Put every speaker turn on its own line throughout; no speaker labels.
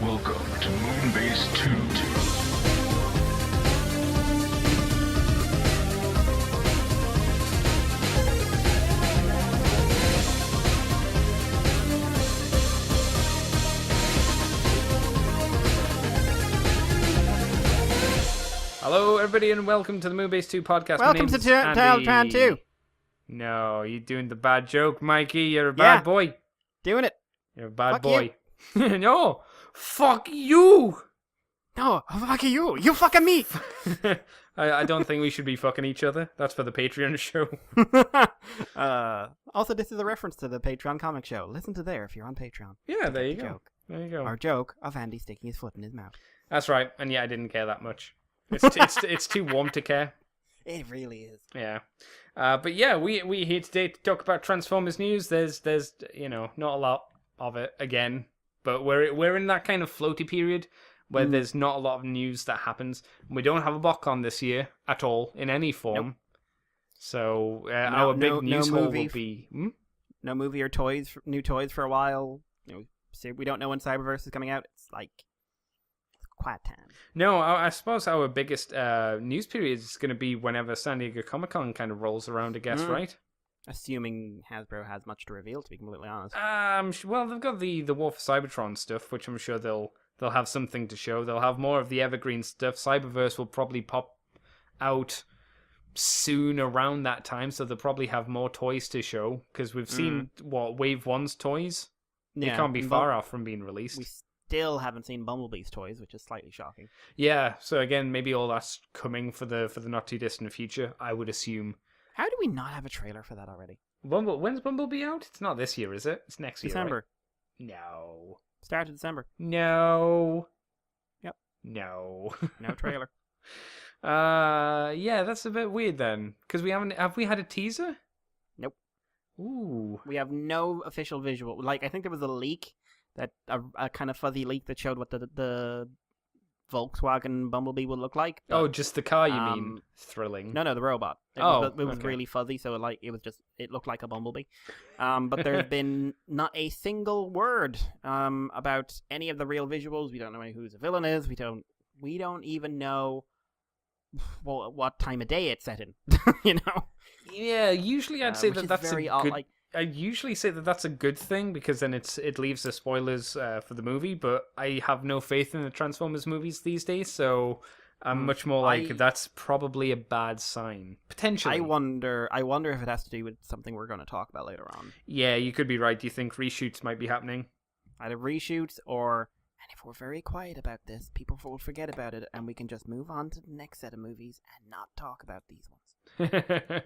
Welcome to Moonbase 2.
Hello, everybody, and welcome to the Moonbase 2 podcast.
Welcome to Tran 2.
No, you're doing the bad joke, Mikey. You're a bad boy.
Doing it.
You're a bad
Fuck
boy. No, fuck you.
No, fuck you. You fucking me.
I don't think we should be fucking each other. That's for the Patreon show.
Also, this is a reference to the Patreon comic show. Listen to there if you're on Patreon.
Yeah, there you
The
go.
joke.
There you go.
Our joke of Andy sticking his foot in his mouth.
That's right. And yeah, I didn't care that much. It's too warm to care.
It really is.
Yeah. But yeah, we here today to talk about Transformers news. There's not a lot of it again, but we're in that kind of floaty period where there's not a lot of news that happens. We don't have a BotCon this year at all in any form.
Nope.
So our big news haul will be
No movie or new toys for a while. We don't know when Cyberverse is coming out. It's like quiet time.
No, I suppose our biggest news period is going to be whenever San Diego Comic-Con kind of rolls around, I guess, right?
Assuming Hasbro has much to reveal, to be completely honest.
Well, they've got the War for Cybertron stuff, which I'm sure they'll have something to show. They'll have more of the Evergreen stuff. Cyberverse will probably pop out soon around that time, so they'll probably have more toys to show, because we've seen, Wave 1's toys? They can't be far off from being released.
We still haven't seen Bumblebee's toys, which is slightly shocking.
Yeah, so again, maybe all that's coming for the not too distant future, I would assume.
How do we not have a trailer for that already?
When's Bumblebee out? It's not this year, is it? It's next year,
December.
right? No.
Start of December.
No.
Yep.
No.
No trailer.
Yeah, that's a bit weird then, because have we had a teaser?
Nope.
Ooh.
We have no official visual. Like, I think there was a leak, a kind of fuzzy leak that showed what the Volkswagen Bumblebee would look like.
But, just the car, you mean? Thrilling.
No, the robot. It was really fuzzy, so it looked like a Bumblebee. But there's been not a single word about any of the real visuals. We don't know who the villain is. We don't even know what time of day it's set in.
Yeah, usually I'd say that's
very
a good.
odd,
I usually say that that's a good thing because then it leaves the spoilers for the movie. But I have no faith in the Transformers movies these days, so I'm much more like that's probably a bad sign potentially.
I wonder if it has to do with something we're going to talk about later on.
Yeah, you could be right. Do you think reshoots might be happening?
Either reshoots or, and if we're very quiet about this, people will forget about it, and we can just move on to the next set of movies and not talk about these ones.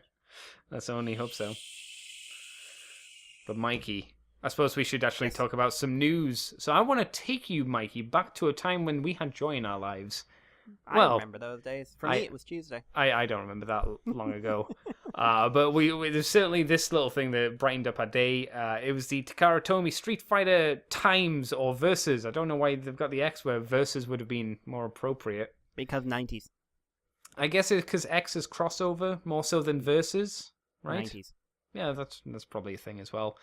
Let's only hope so. But Mikey, I suppose we should actually talk about some news. So I want to take you, Mikey, back to a time when we had joy in our lives.
I remember those days. For me, it was Tuesday.
I don't remember that long ago. But there's certainly this little thing that brightened up our day. It was the Takara Tomy Street Fighter Times or Versus. I don't know why they've got the X where Versus would have been more appropriate.
Because 90s.
I guess it's because X is crossover more so than Versus, right?
90s.
Yeah, that's probably a thing as well.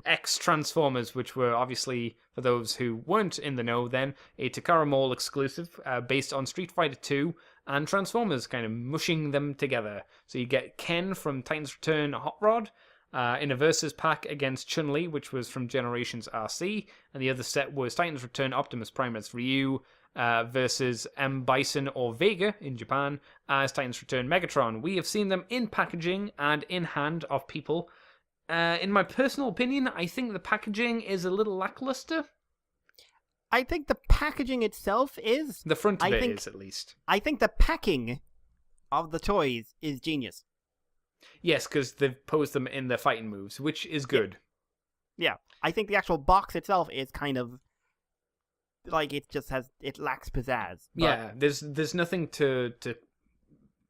X Transformers, which were obviously, for those who weren't in the know then, a Takara Mall exclusive based on Street Fighter 2 and Transformers, kind of mushing them together. So you get Ken from Titans Return Hot Rod in a Versus pack against Chun-Li, which was from Generations RC, and the other set was Titans Return Optimus Prime as Ryu, versus M. Bison or Vega in Japan as Titans Return Megatron. We have seen them in packaging and in hand of people. In my personal opinion, I think the packaging is a little lackluster.
I think the packaging itself is.
The front of it is, at least.
I think the packing of the toys is genius.
Yes, because they've posed them in their fighting moves, which is good.
Yeah. I think the actual box itself is kind of like it lacks pizzazz. But...
Yeah, there's nothing to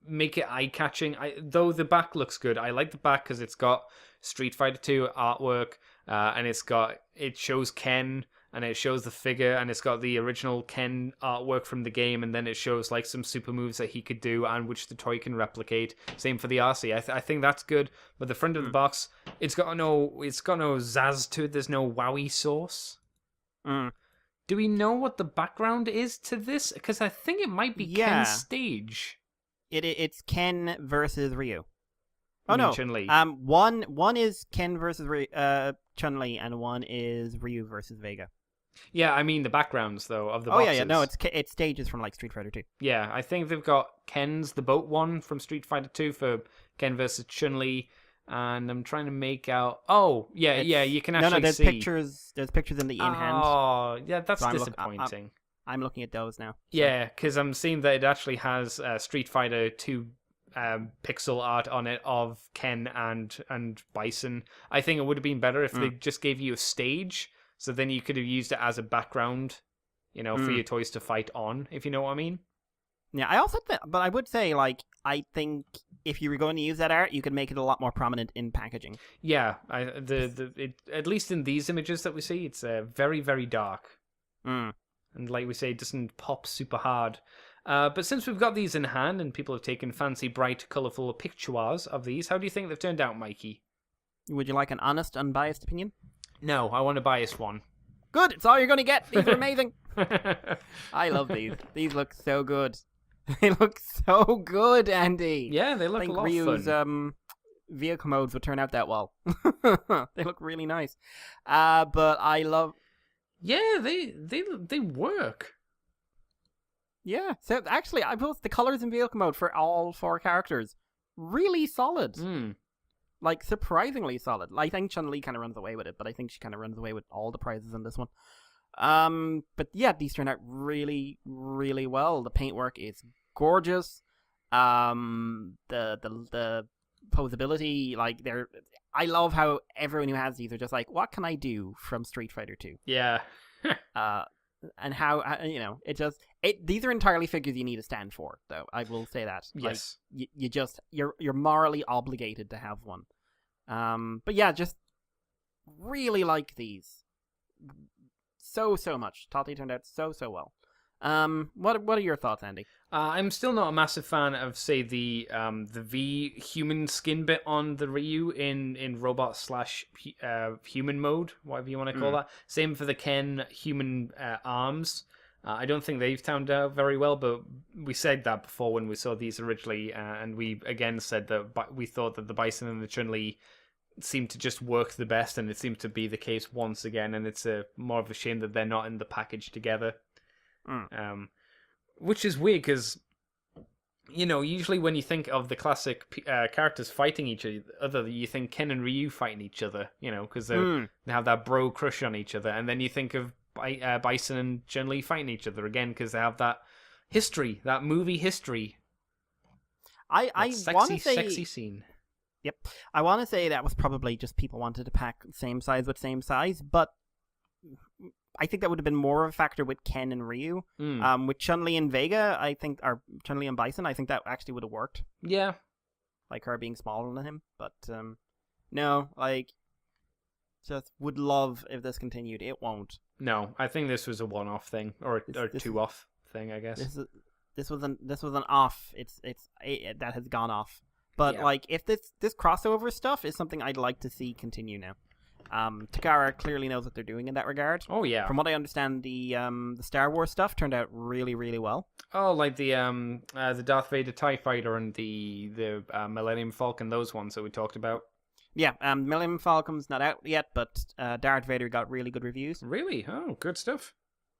make it eye-catching. Though the back looks good. I like the back because it's got Street Fighter 2 artwork, and it shows Ken, and it shows the figure, and it's got the original Ken artwork from the game, and then it shows like some super moves that he could do and which the toy can replicate. Same for the RC. I think that's good. But the front of the box, it's got no zazz to it. There's no wowie sauce. Do we know what the background is to this? Because I think it might be Ken's stage.
It's Ken versus Ryu. Oh no,
Chun-Li.
One is Ken versus Chun-Li, and one is Ryu versus Vega.
Yeah, I mean the backgrounds though of the boxes.
Yeah. No, it's stages from like Street Fighter 2.
Yeah, I think they've got Ken's the boat one from Street Fighter 2 for Ken versus Chun-Li, and I'm trying to make out. Oh, yeah, you can actually
there's
see.
There's pixels in the in-hand.
Oh, yeah, that's
So
disappointing.
I'm looking at those now. So.
Yeah, because I'm seeing that it actually has Street Fighter 2 pixel art on it of Ken and Bison. I think it would have been better if they just gave you a stage, so then you could have used it as a background, for your toys to fight on, if you know what I mean.
Yeah, I also think, but I would say, like, I think if you were going to use that art, you could make it a lot more prominent in packaging.
Yeah, at least in these images that we see, it's very, very dark. And like we say, it doesn't pop super hard. But since we've got these in hand and people have taken fancy, bright, colourful pictures of these, how do you think they've turned out, Mikey?
Would you like an honest, unbiased opinion?
No, I want a biased one.
Good, it's all you're going to get. These are amazing. I love these. These look so good. They look so good, Andy.
Yeah, they look a lot
Ryu's,
fun.
vehicle modes would turn out that well. They look really nice. But I love...
Yeah, they work.
Yeah, so actually, I both the colors in vehicle mode for all 4 characters, really solid. Like, surprisingly solid. I think Chun-Li kind of runs away with it, but I think she kind of runs away with all the prizes in this one. But yeah, these turn out really, really well. The paintwork is gorgeous. The posability, like, I love how everyone who has these are just like, what can I do from Street Fighter 2?
Yeah.
And how, these are entirely figures you need to stand for, though. I will say that.
Yes.
Like, you're morally obligated to have one. But yeah, just really like these. So much. Thought they turned out so well. What are your thoughts, Andy?
I'm still not a massive fan of, say, the V human skin bit on the Ryu in robot / human mode, whatever you want to call that. Same for the Ken human arms. I don't think they've turned out very well, but we said that before when we saw these originally, and we again said that we thought that the Bison and the Chun-Li seemed to just work the best, and it seemed to be the case once again, and it's more of a shame that they're not in the package together. Which is weird because, usually when you think of the classic characters fighting each other, you think Ken and Ryu fighting each other, because they have that bro crush on each other, and then you think of Bison and Chun-Li fighting each other again because they have that history, that movie history. I want to say sexy scene.
Yep, I want to say that was probably just people wanted to pack same size with same size, but I think that would have been more of a factor with Ken and Ryu. With Chun-Li and Vega, I think, or Chun-Li and Bison, I think that actually would have worked.
Yeah.
Like her being smaller than him. But, no, like, just would love if this continued. It won't.
No, I think this was a one-off thing, or two-off thing, I guess.
This was an off. That has gone off. But, like, if this crossover stuff is something I'd like to see continue now. Takara clearly knows what they're doing in that regard.
Oh yeah.
From what I understand, the Star Wars stuff turned out really, really well.
Oh, like the Darth Vader TIE Fighter and the Millennium Falcon, those ones that we talked about.
Yeah, Millennium Falcon's not out yet, but Darth Vader got really good reviews.
Really? Oh, good stuff.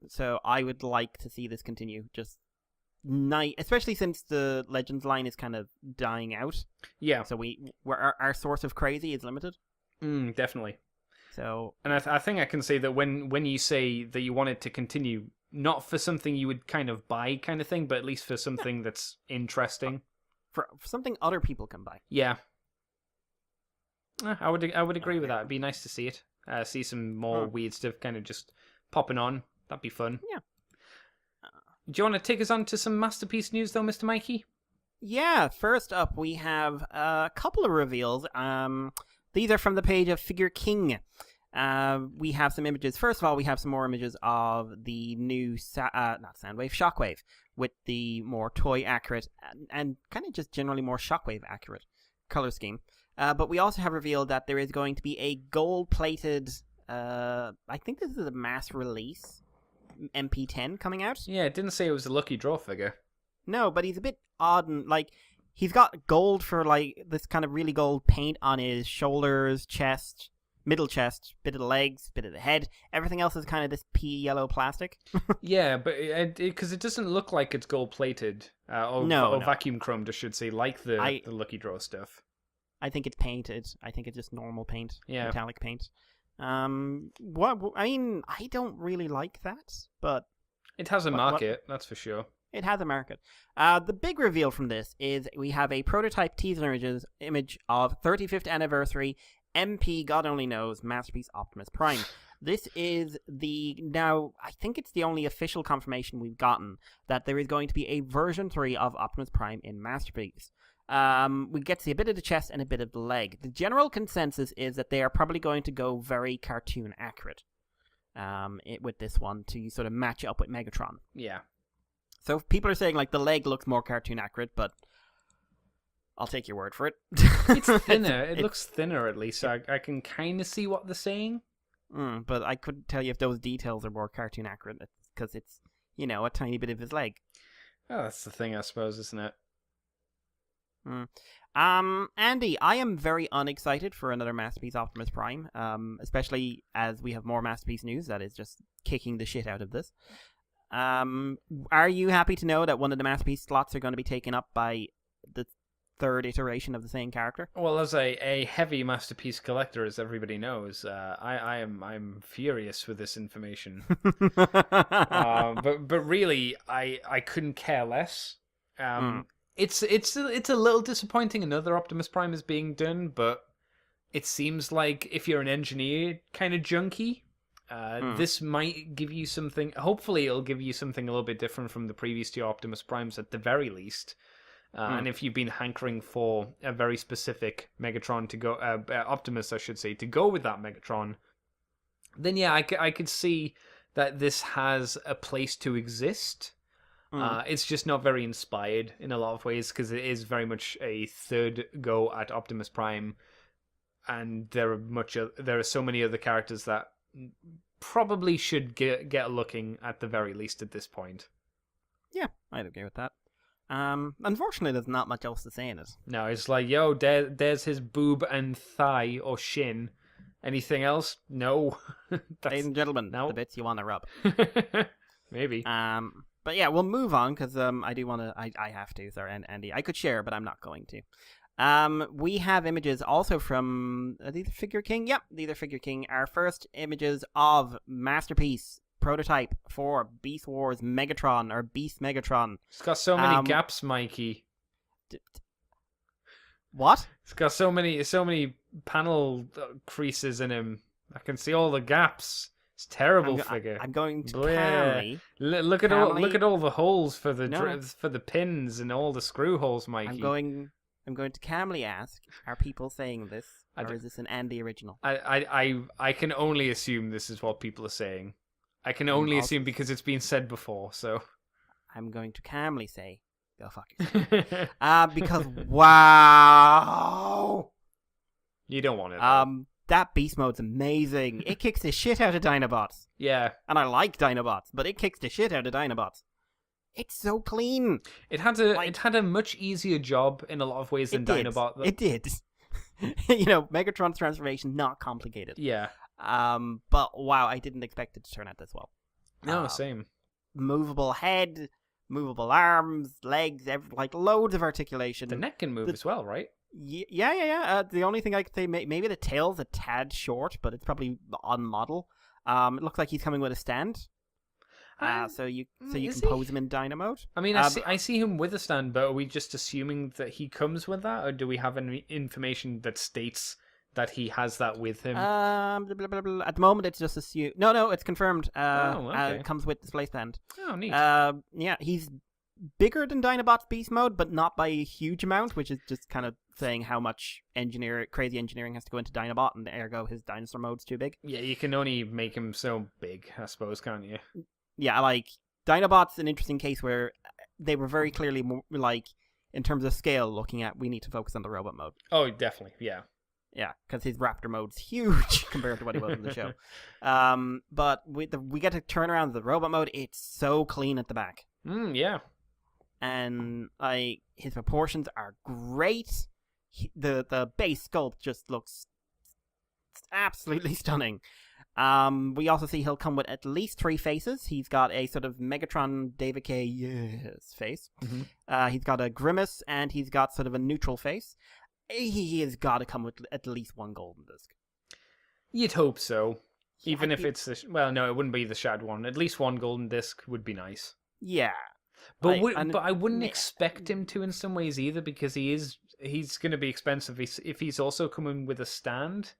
So I would like to see this continue. Just especially since the Legends line is kind of dying out.
Yeah.
So our source of crazy is limited.
Definitely.
So,
and I think I can say that when you say that you want it to continue, not for something you would kind of buy kind of thing, but at least for something that's interesting.
For something other people can buy.
Yeah. I would agree with that. It'd be nice to see it. See some more weird stuff kind of just popping on. That'd be fun.
Yeah.
Do you want to take us on to some Masterpiece news though, Mr. Mikey?
Yeah, first up we have a couple of reveals. These are from the page of Figure King. We have some images. First of all, we have some more images of the new not Soundwave, Shockwave, with the more toy accurate and kind of just generally more Shockwave accurate color scheme. But we also have revealed that there is going to be a gold-plated, I think this is a mass release MP10 coming out.
Yeah, it didn't say it was a lucky draw figure.
No, but he's a bit odd and he's got gold for this kind of really gold paint on his shoulders, chest, middle chest, bit of the legs, bit of the head. Everything else is kind of this pea yellow plastic.
Yeah, but because it doesn't look like it's gold plated or vacuum chromed, I should say, like the lucky draw stuff.
I think it's painted. I think it's just normal paint, metallic paint. I don't really like that, but
it has a market, that's for sure.
It has a market. The big reveal from this is we have a prototype teaser image of 35th anniversary MP God Only Knows Masterpiece Optimus Prime. This is I think it's the only official confirmation we've gotten that there is going to be a version 3 of Optimus Prime in Masterpiece. We get to see a bit of the chest and a bit of the leg. The general consensus is that they are probably going to go very cartoon accurate with this one to sort of match it up with Megatron.
Yeah.
So people are saying the leg looks more cartoon accurate, but I'll take your word for it.
It's thinner. It looks thinner at least. So I can kind of see what they're saying.
But I couldn't tell you if those details are more cartoon accurate because it's, a tiny bit of his leg.
Oh, that's the thing, I suppose, isn't it?
Andy, I am very unexcited for another Masterpiece Optimus Prime, especially as we have more Masterpiece news that is just kicking the shit out of this. Are you happy to know that one of the Masterpiece slots are going to be taken up by the third iteration of the same character?
Well, as a heavy Masterpiece collector, as everybody knows, I'm furious with this information. But really, I couldn't care less. It's a little disappointing another Optimus Prime is being done, but it seems like if you're an engineer kind of junkie, this might give you something. Hopefully, it'll give you something a little bit different from the previous two Optimus Primes at the very least. And if you've been hankering for a very specific Megatron to go, Optimus, I should say, to go with that Megatron, then yeah, I could see that this has a place to exist. It's just not very inspired in a lot of ways because it is very much a third go at Optimus Prime, and there are so many other characters that probably should get a looking at the very least at this point.
Yeah, I'd agree with that. Unfortunately, there's not much else to say in it.
No, it's like, yo, there's his boob and thigh or shin. Anything else? No.
Ladies and gentlemen,
no.
The bits you want to rub.
Maybe.
But yeah, we'll move on because I do want to. I have to. Sorry, Andy. I could share, but I'm not going to. We have images also from the Figure King. Yep, the Figure King. Our first images of Masterpiece prototype for Beast Wars Megatron or Beast Megatron.
It's got so many gaps, Mikey.
What?
It's got so many panel creases in him. I can see all the gaps. It's a terrible figure.
I'm going to calmly.
Look at all the holes for the pins and all the screw holes, Mikey.
I'm going to calmly ask: are people saying this, or is this an Andy original?
I can only assume this is what people are saying. I can only assume because it's been said before. So
I'm going to calmly say, go fuck yourself. Because wow,
you don't want it.
That beast mode's amazing. It kicks the shit out of Dinobots.
Yeah.
And I like Dinobots, but it kicks the shit out of Dinobots. It's so clean.
It had a much easier job in a lot of ways than Dinobot.
It did. Megatron's transformation, not complicated.
Yeah.
But wow, I didn't expect it to turn out this well.
No, same.
Movable head, movable arms, legs, loads of articulation.
The neck can move as well, right?
Yeah. The only thing I could say, maybe the tail's a tad short, but it's probably on model. It looks like he's coming with a stand. So you can pose him in Dino mode.
I mean, I see him with a stand, but are we just assuming that he comes with that, or do we have any information that states that he has that with him?
At the moment, it's just assumed. No, it's confirmed.
Okay.
It comes with display stand.
Oh, neat.
Yeah, he's bigger than Dinobot's Beast Mode, but not by a huge amount, which is just kind of saying how much crazy engineering has to go into Dinobot, and ergo his dinosaur mode's too big.
Yeah, you can only make him so big, I suppose, can't you?
Yeah, Dinobot's an interesting case where they were very clearly more, in terms of scale, looking at we need to focus on the robot mode.
Oh, definitely, yeah.
Yeah, because his Raptor mode's huge compared to what he was in the show. But we get to turn around the robot mode. It's so clean at the back.
Yeah.
And his proportions are great. The base sculpt just looks absolutely stunning. We also see he'll come with at least 3 faces. He's got a sort of Megatron David K. Yes face.
Mm-hmm.
He's got a grimace, and he's got sort of a neutral face. He has got to come with at least 1 golden disc.
You'd hope so. Even if it's well, no, it wouldn't be the shad one. At least 1 golden disc would be nice.
Yeah,
but I wouldn't expect him to in some ways either, because he's going to be expensive if he's also coming with a stand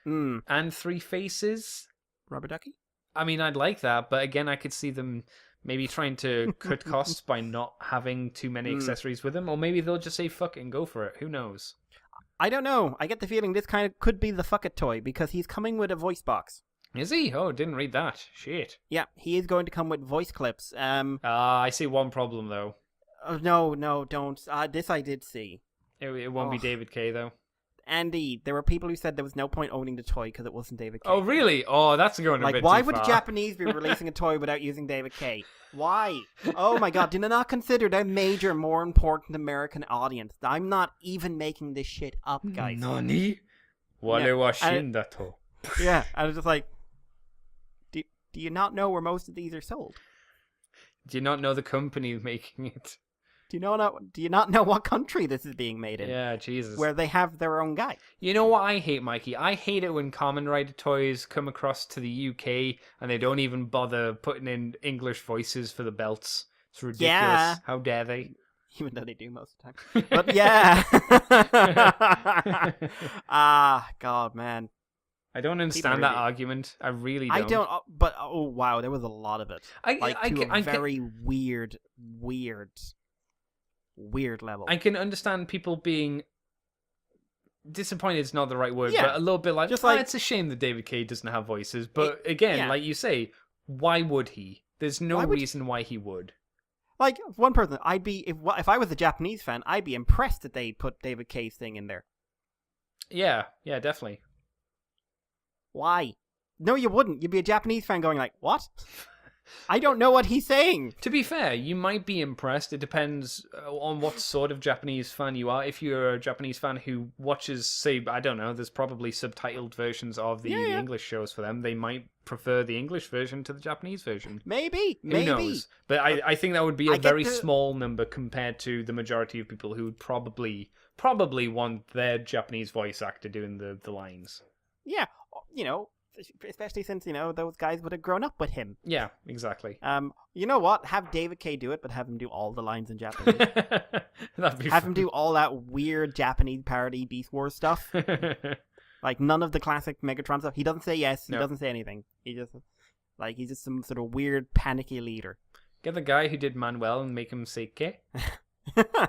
and 3 faces.
Rubber ducky.
I mean, I'd like that, but again, I could see them maybe trying to cut costs by not having too many accessories with him, or maybe they'll just say fuck it and go for it. Who knows?
I don't know. I get the feeling this kind of could be the fuck it toy, because he's coming with a voice box.
Is he? Oh, didn't read that. Shit.
Yeah, he is going to come with voice clips.
I see one problem though.
Oh, no, don't. This I did see.
It won't be David K though.
Andy, there were people who said there was no point owning the toy because it wasn't David K.
Oh, really? Oh, that's going a bit too
why
far.
would the Japanese be releasing a toy without using David K? Why? Oh my god, did I not consider that major, more important American audience? I'm not even making this shit up, guys.
Nani? Wale wa shinda to.
Yeah, I was just like, do you not know where most of these are sold?
Do you not know the company making it?
Do you not know what country this is being made in?
Yeah, Jesus.
Where they have their own guy.
You know what I hate, Mikey? I hate it when Kamen Rider toys come across to the UK and they don't even bother putting in English voices for the belts. It's ridiculous.
Yeah.
How dare they?
Even though they do most of the time. But yeah. God, man.
I don't understand that argument. I really don't.
I don't, but oh wow, there was a lot of it. Very weird level.
I can understand people being disappointed is not the right word,
yeah.
but a little bit like,
just
it's a shame that David K doesn't have voices. But again, like you say, why would he? There's no reason why he would.
Like, one person, I'd be, if I was a Japanese fan, I'd be impressed that they put David K's thing in there.
Yeah, definitely.
Why? No, you wouldn't. You'd be a Japanese fan going like, what? I don't know what he's saying.
To be fair, you might be impressed. It depends on what sort of Japanese fan you are. If you're a Japanese fan who watches, say, I don't know, there's probably subtitled versions of the English shows for them. They might prefer the English version to the Japanese version.
Maybe.
Who knows? But I think that would be a very small number compared to the majority of people who would probably want their Japanese voice actor doing the lines.
Yeah, especially since, those guys would have grown up with him.
Yeah, exactly.
You know what? Have David K do it, but have him do all the lines in Japanese.
That'd be
have
fun.
him do all that weird Japanese parody Beast Wars stuff. Like, none of the classic Megatron stuff. He doesn't say yes. He doesn't say anything. He's just some sort of weird, panicky leader.
Get the guy who did Manuel and make him say "ke."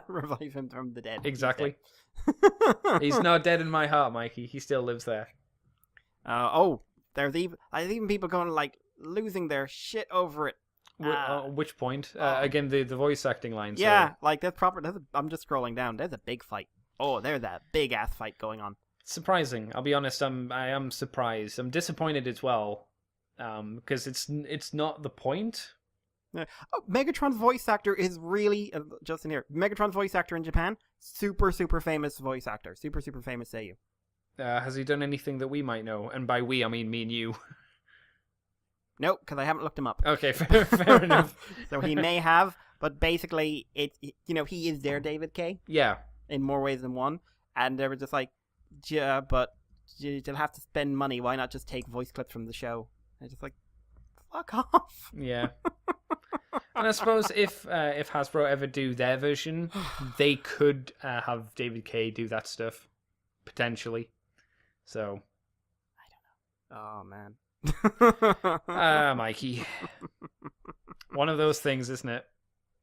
Revive him from the dead.
Exactly. He's not dead in my heart, Mikey. He still lives there.
There's even people going like losing their shit over it.
Which point? Again, the voice acting lines.
Yeah, like that's proper. I'm just scrolling down. There's a big fight. Oh, there's that big ass fight going on.
Surprising. I'll be honest. I am surprised. I'm disappointed as well. Because it's not the point.
Megatron's voice actor is really just in here. Megatron's voice actor in Japan, super famous voice actor, super famous seiyuu.
Has he done anything that we might know? And by we, I mean me and you.
Nope, because I haven't looked him up.
Okay, fair enough.
So he may have, but basically, he is their David K.
Yeah.
In more ways than one. And they were just like, yeah, but you'll have to spend money. Why not just take voice clips from the show? And just like, fuck off.
Yeah. And I suppose if Hasbro ever do their version, they could have David K do that stuff. Potentially. So,
I don't know. Oh, man.
Mikey. One of those things, isn't it?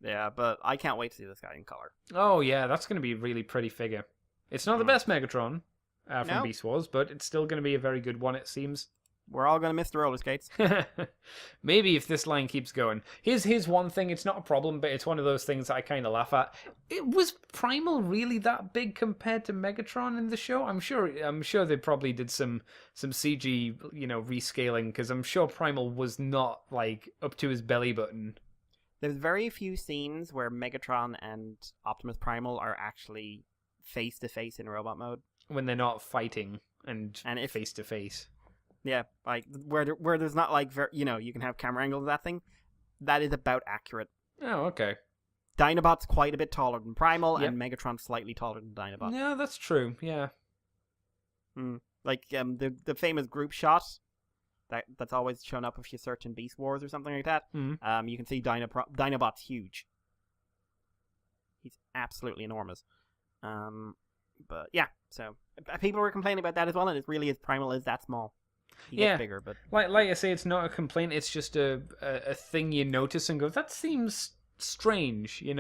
Yeah, but I can't wait to see this guy in color.
Oh, yeah, that's going to be a really pretty figure. It's not the best Megatron from Beast Wars, but it's still going to be a very good one, it seems.
We're all going to miss the roller skates.
Maybe if this line keeps going. Here's one thing. It's not a problem, but it's one of those things that I kind of laugh at. It was Primal really that big compared to Megatron in the show? I'm sure they probably did some CG, rescaling, because I'm sure Primal was not like up to his belly button.
There's very few scenes where Megatron and Optimus Primal are actually face to face in robot mode
when they're not fighting and face to face.
Yeah, like where there's not like you can have camera angles of that thing. That is about accurate.
Oh, okay.
Dinobot's quite a bit taller than Primal, and Megatron's slightly taller than Dinobot.
Yeah, that's true. Yeah.
Like the famous group shot that's always shown up if you search in Beast Wars or something like that. You can see Dinobot's huge. He's absolutely enormous. But yeah, so people were complaining about that as well, and it really is Primal is that small. He gets bigger, but
like I say, it's not a complaint. It's just a thing you notice and go, that seems strange. I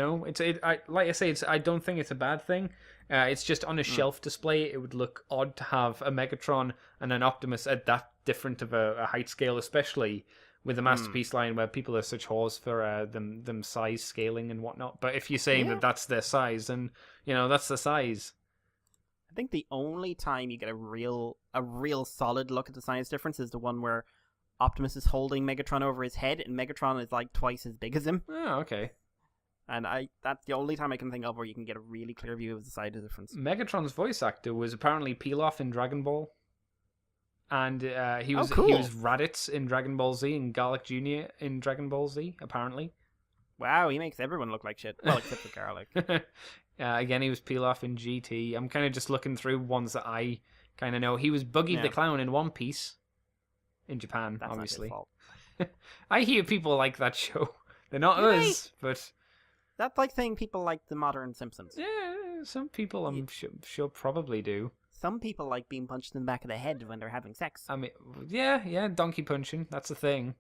don't think it's a bad thing. It's just on a shelf display. It would look odd to have a Megatron and an Optimus at that different of a height scale, especially with the Masterpiece line where people are such whores for them size scaling and whatnot. But if you're saying that that's their size, then that's the size.
I think the only time you get a real solid look at the size difference is the one where Optimus is holding Megatron over his head, and Megatron is like twice as big as him.
Oh, okay.
And that's the only time I can think of where you can get a really clear view of the size difference.
Megatron's voice actor was apparently Pilaf in Dragon Ball, and he was Raditz in Dragon Ball Z and Garlic Jr. in Dragon Ball Z. Apparently.
Wow, he makes everyone look like shit. Well, except for Garlic.
Again, he was Pilaf in GT. I'm kind of just looking through ones that I kind of know. He was Buggy the Clown in One Piece in Japan,
that's
obviously.
Not his fault.
I hear people like that show. They're not us, but...
That's like saying people like the modern Simpsons.
Yeah, some people I'm sure probably do.
Some people like being punched in the back of the head when they're having sex.
I mean, yeah, donkey punching. That's a thing.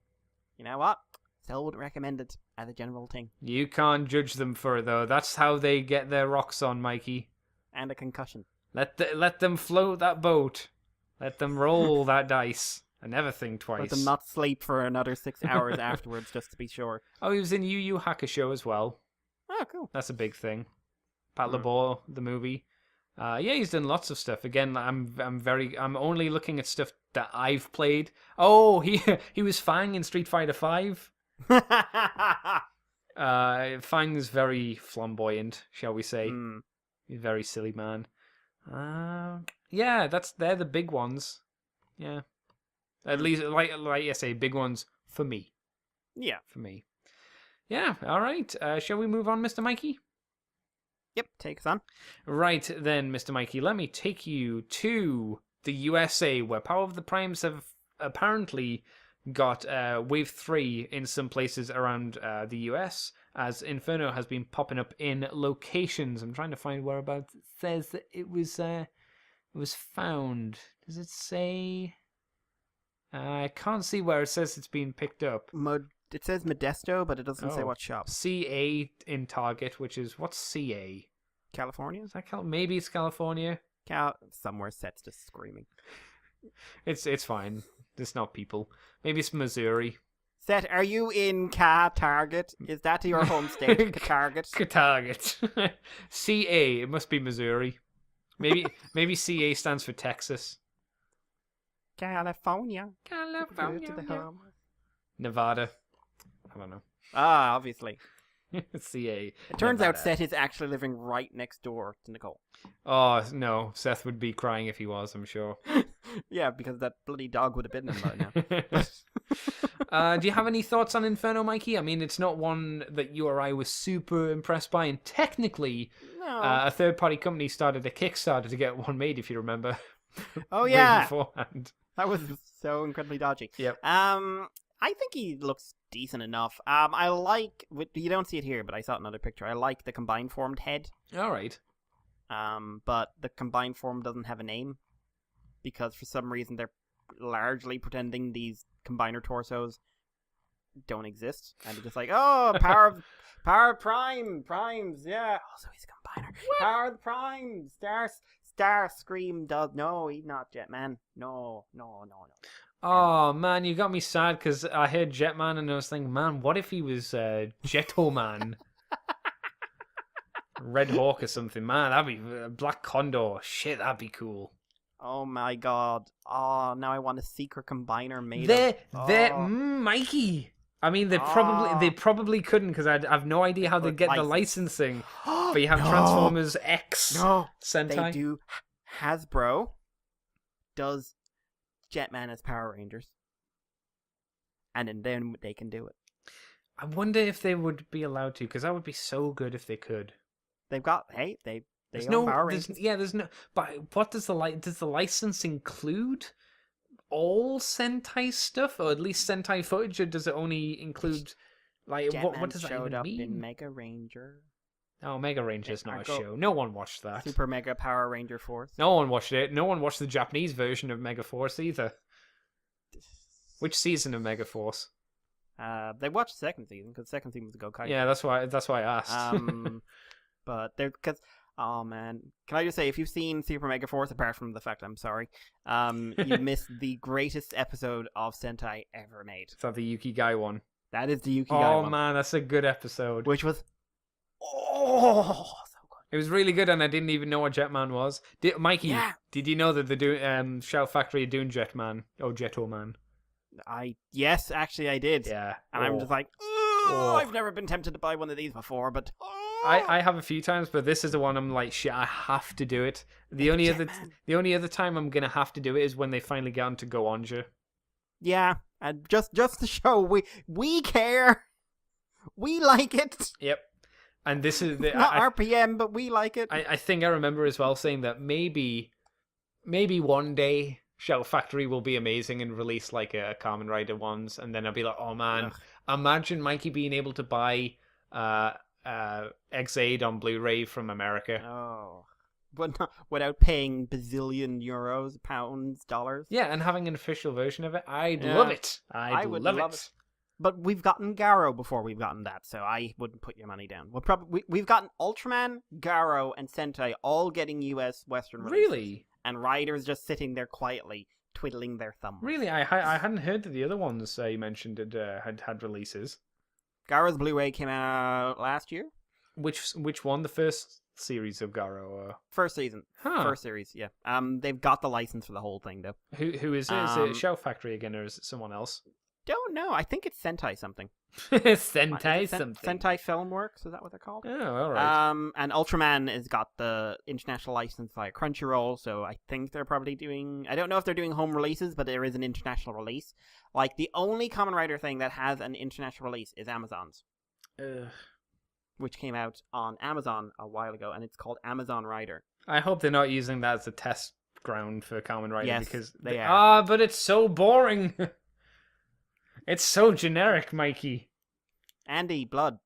You know what? Still wouldn't recommend it as a general thing.
You can't judge them for it, though. That's how they get their rocks on, Mikey.
And a concussion.
Let them float that boat. Let them roll that dice. I never think twice.
Let them not sleep for another 6 hours afterwards, just to be sure.
Oh, he was in Yu Yu Hakusho as well.
Oh, cool.
That's a big thing. Pat LeBeau, the movie. He's done lots of stuff. Again, I'm only looking at stuff that I've played. Oh, he was Fang in Street Fighter V. Fang's very flamboyant, shall we say. He's a very silly man. They're the big ones. Yeah. At least, like I say, big ones for me.
Yeah.
For me. Yeah, alright. Shall we move on, Mr. Mikey?
Yep, take us on.
Right then, Mr. Mikey, let me take you to the USA, where Power of the Primes have apparently got Wave 3 in some places around the US, as Inferno has been popping up in locations. I'm trying to find whereabouts it says that it was found. Does it say? I can't see where it says it's been picked up.
It says Modesto, but it doesn't say what shop.
CA in Target, which is... What's CA?
California?
Is that maybe it's California?
Somewhere Seth's just screaming.
It's fine. It's not people. Maybe it's Missouri.
Seth, are you in Target? Is that your home state? Target?
Target. CA. It must be Missouri. Maybe CA stands for Texas.
California.
Nevada. I don't know.
Obviously.
CA.
It turns out Seth is actually living right next door to Nicole.
Oh, no. Seth would be crying if he was, I'm sure.
Yeah, because that bloody dog would have bitten him by now.
Do you have any thoughts on Inferno, Mikey? I mean, it's not one that you or I were super impressed by, and technically, a third-party company started a Kickstarter to get one made, if you remember.
Oh, yeah.
Beforehand.
That was so incredibly dodgy.
Yep.
I think he looks decent enough. I like... You don't see it here, but I saw it in another picture. I like the combined formed head.
All right.
But the combined form doesn't have a name, because for some reason they're largely pretending these combiner torsos don't exist, and they're just like, power of primes, yeah. Oh, so he's a combiner. What? Power of the primes, Starscream does. No, he's not Jetman. No.
Oh man, you got me sad because I heard Jetman and I was thinking, man, what if he was Jeto Man? Red Hawk or something, man. That'd be Black Condor. Shit, that'd be cool.
Oh my god. Oh, now I want a secret combiner made
Mikey. I mean, they probably couldn't because I've no idea how they get the licensing. But you have Transformers X.
No,
Sentai.
they do. Hasbro does Jetman as Power Rangers, and then they can do it.
I wonder if they would be allowed to, because that would be so good if they could.
They've got they
There's
own
no,
Power Rangers.
there's no. But what does the license include? All Sentai stuff, or at least Sentai footage, or does it only include like what does that
showed
even
up
mean?
in Mega Ranger.
Oh, Mega Ranger's not a show. No one watched that.
Super Mega Power Ranger Force.
No one watched it. No one watched the Japanese version of Mega Force either. Which season of Mega Force?
They watched the second season because the second season was the Go-Kai.
Yeah, that's why I asked.
But they're because oh man, can I just say if you've seen Super Mega Force, apart from the fact I'm sorry, you missed the greatest episode of Sentai ever made.
Is that the Yuki Gai one?
That is the Yuki Gai one.
Oh man, that's a good episode.
Which was so good.
It was really good, and I didn't even know what Jetman was. Mikey, did you know that they're doing Shout Factory are doing Jetman? Oh, Jeto Man.
Yes, actually I did.
Yeah.
And I'm just like, I've never been tempted to buy one of these before, but
I have a few times, but this is the one I'm like, shit, I have to do it. The only other time I'm gonna have to do it is when they finally get on to Go Onja.
Yeah, and just to show we care, we like it.
Yep. And this is
not RPM, but we like it.
I think I remember as well saying that maybe one day Shout Factory will be amazing and release like a Kamen Rider ones, and then I'll be like, oh man, imagine Mikey being able to buy X-Aid on Blu-ray from America.
Oh, but not, without paying bazillion euros, pounds, dollars.
Yeah, and having an official version of it, I'd love it. I would love it.
But we've gotten Garo before we've gotten that, so I wouldn't put your money down. We've gotten Ultraman, Garo, and Sentai all getting US Western releases. Really? And Riders just sitting there quietly, twiddling their thumbs.
Really? I hadn't heard that the other ones you mentioned had releases.
Garo's Blu-ray came out last year.
Which one? The first series of Garo? Or...
First season. Huh. First series, yeah. They've got the license for the whole thing, though.
Who is it? Is it Shout Factory again, or is it someone else?
Don't know. I think it's Sentai something.
Sentai something.
Sentai Filmworks, is that what they're called?
Oh, all right.
And Ultraman has got the international license via Crunchyroll, so I think they're probably doing... I don't know if they're doing home releases, but there is an international release. Like, the only Kamen Rider thing that has an international release is Amazon's. Which came out on Amazon a while ago, and it's called Amazon Rider.
I hope they're not using that as a test ground for Kamen Rider,
yes,
because
they are.
But it's so boring. It's so generic, Mikey.
Andy, blood.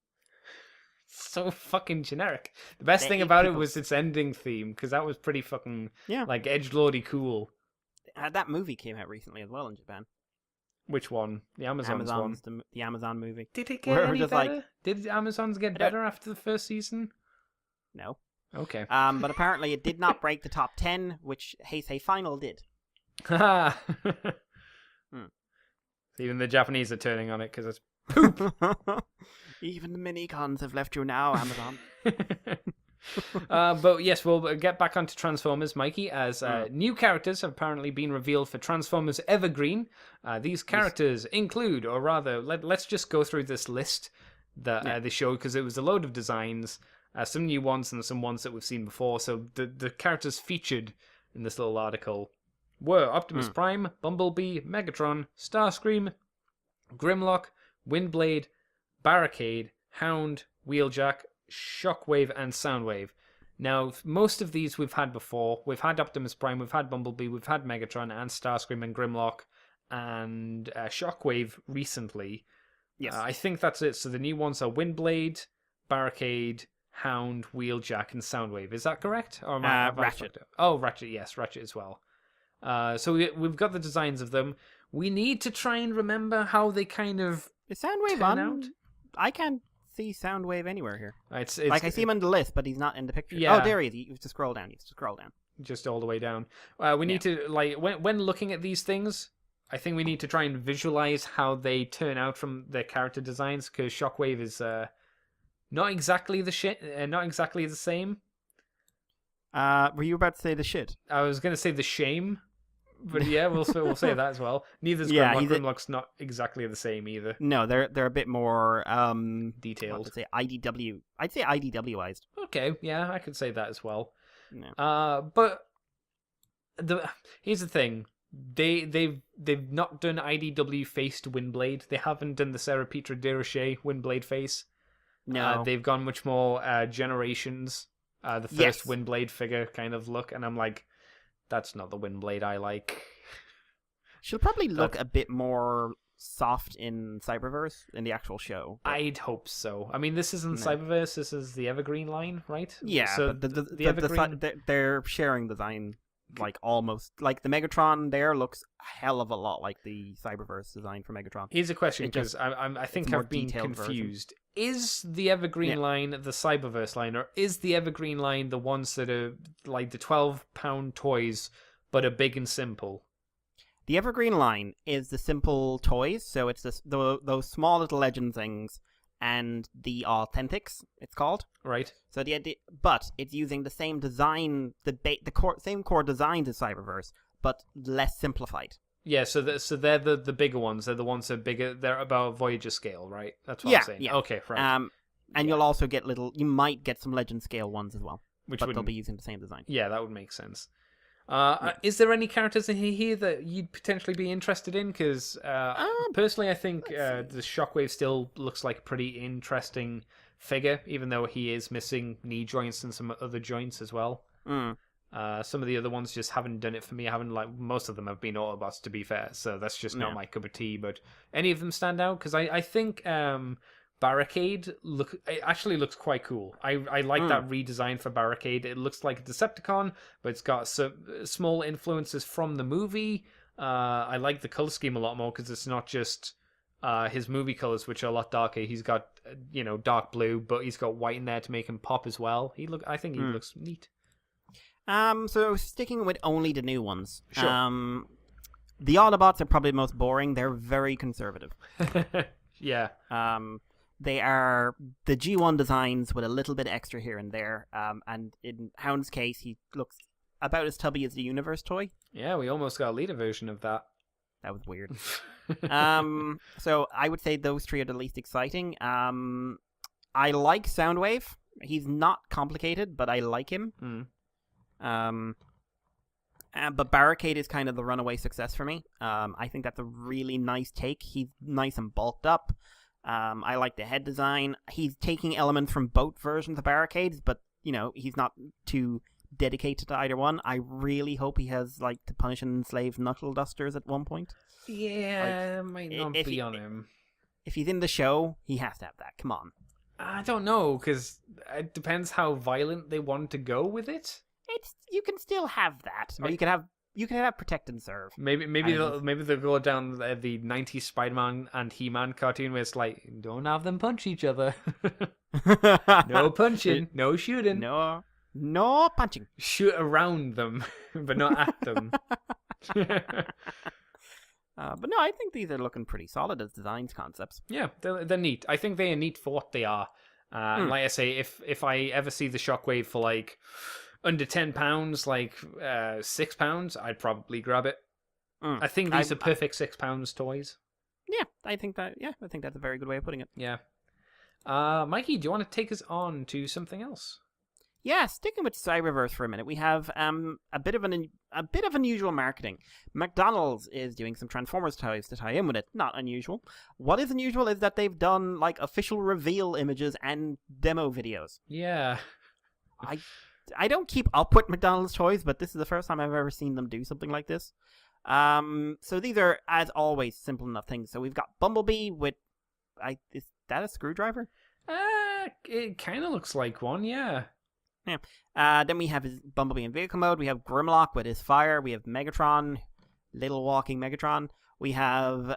So fucking generic. The best thing about it was its ending theme, because that was pretty fucking like edgelordy cool.
That movie came out recently as well in Japan.
Which one? The Amazon's one.
The Amazon movie.
Did it get any better? Did Amazon's get better after the first season?
No.
Okay.
But apparently it did not break the top 10, which Heisei Final did.
Even the Japanese are turning on it because it's poop.
Even the mini-cons have left you now, Amazon.
But yes, we'll get back onto Transformers, Mikey, as new characters have apparently been revealed for Transformers Evergreen. These characters include, or rather, let's just go through this list that they showed, because it was a load of designs, some new ones and some ones that we've seen before. So the characters featured in this little article were Optimus Prime, Bumblebee, Megatron, Starscream, Grimlock, Windblade, Barricade, Hound, Wheeljack, Shockwave, and Soundwave. Now, most of these we've had before. We've had Optimus Prime, we've had Bumblebee, we've had Megatron, and Starscream, and Grimlock, and Shockwave recently. Yes. I think that's it. So the new ones are Windblade, Barricade, Hound, Wheeljack, and Soundwave. Is that correct? Or
Ratchet.
Oh, Ratchet, yes, Ratchet as well. So we've got the designs of them. We need to try and remember how they kind of
is Soundwave
turn out.
I can't see Soundwave anywhere here.
It's
like I see him on the list, but he's not in the picture.
Yeah.
Oh, there he is. You have to scroll down.
Just all the way down. We need to, like, when looking at these things, I think we need to try and visualize how they turn out from their character designs, because Shockwave is not exactly not exactly the same.
Were you about to say the shit?
I was going to say the shame, but yeah, we'll say that as well. Neither's Grimlock's not exactly the same either.
No, they're a bit more
detailed.
What to say, IDW. I'd say IDWized.
Okay, yeah, I could say that as well.
No.
But here's the thing. They've not done IDW faced Windblade. They haven't done the Sarah Petra Derochet Windblade face.
No.
They've gone much more Generations, the first Windblade figure kind of look, and I'm like, that's not the Windblade I like.
She'll probably look a bit more soft in Cyberverse in the actual show. But...
I'd hope so. I mean, this isn't Cyberverse. This is the Evergreen line, right?
Yeah, so but the Evergreen... they're sharing design, like almost like the Megatron. There looks a hell of a lot like the Cyberverse design for Megatron.
Here's a question, because I think I've been confused. Version. Is the Evergreen line the Cyberverse line, or is the Evergreen line the ones that are like the £12 toys but are big and simple?
The Evergreen line is the simple toys, so it's those small little legend things, and the Authentics, it's called.
Right.
So the idea, but it's using the same design, same core designs as Cyberverse, but less simplified. Yeah,
so they're the bigger ones. They're the ones that are bigger. They're about Voyager scale, right? That's what I'm saying.
Yeah.
Okay, right.
And you'll also get you might get some legend scale ones as well, but they'll be using the same design.
Yeah, that would make sense. Is there any characters in here that you'd potentially be interested in? Because personally, I think the Shockwave still looks like a pretty interesting figure, even though he is missing knee joints and some other joints as well. Some of the other ones just haven't done it for me. I haven't most of them have been Autobots, to be fair, so that's just not my cup of tea. But any of them stand out? Because I think Barricade actually looks quite cool. I like that redesign for Barricade. It looks like a Decepticon, but it's got some small influences from the movie. I like the color scheme a lot more because it's not just his movie colors, which are a lot darker. He's got dark blue, but he's got white in there to make him pop as well. I think he looks neat.
So sticking with only the new ones.
Sure.
The Autobots are probably the most boring. They're very conservative.
Yeah.
They are the G1 designs with a little bit extra here and there. And in Hound's case, he looks about as tubby as the Universe toy.
Yeah, we almost got a leader version of that.
That was weird. So I would say those three are the least exciting. I like Soundwave. He's not complicated, but I like him. But Barricade is kind of the runaway success for me. I think that's a really nice take. He's nice and bulked up. I like the head design. He's taking elements from both versions of Barricades, but he's not too dedicated to either one. I really hope he has to punish and enslave knuckle dusters at one point.
Yeah, might not be on him.
If he's in the show, he has to have that. Come on.
I don't know, because it depends how violent they want to go with it.
You can still have that, or you can have protect and serve.
Maybe they'll go down the 90s Spider-Man and He-Man cartoon where it's like, don't have them punch each other. No punching, no shooting,
no punching.
Shoot around them, but not at them.
But no, I think these are looking pretty solid as designs concepts.
Yeah, they're neat. I think they are neat for what they are. Like I say, if I ever see the Shockwave for under £10, £6, I'd probably grab it. I think these are perfect £6 toys.
Yeah, I think that's a very good way of putting it.
Yeah. Mikey, do you want to take us on to something else?
Yeah, sticking with Cyberverse for a minute, we have a bit of unusual marketing. McDonald's is doing some Transformers toys to tie in with it. Not unusual. What is unusual is that they've done official reveal images and demo videos.
Yeah.
I don't keep up with McDonald's toys, but this is the first time I've ever seen them do something like this. So these are, as always, simple enough things. So we've got Bumblebee with... is that a screwdriver?
It kind of looks like one, yeah.
Yeah. Then we have his Bumblebee in vehicle mode. We have Grimlock with his fire. We have Megatron, little walking Megatron. We have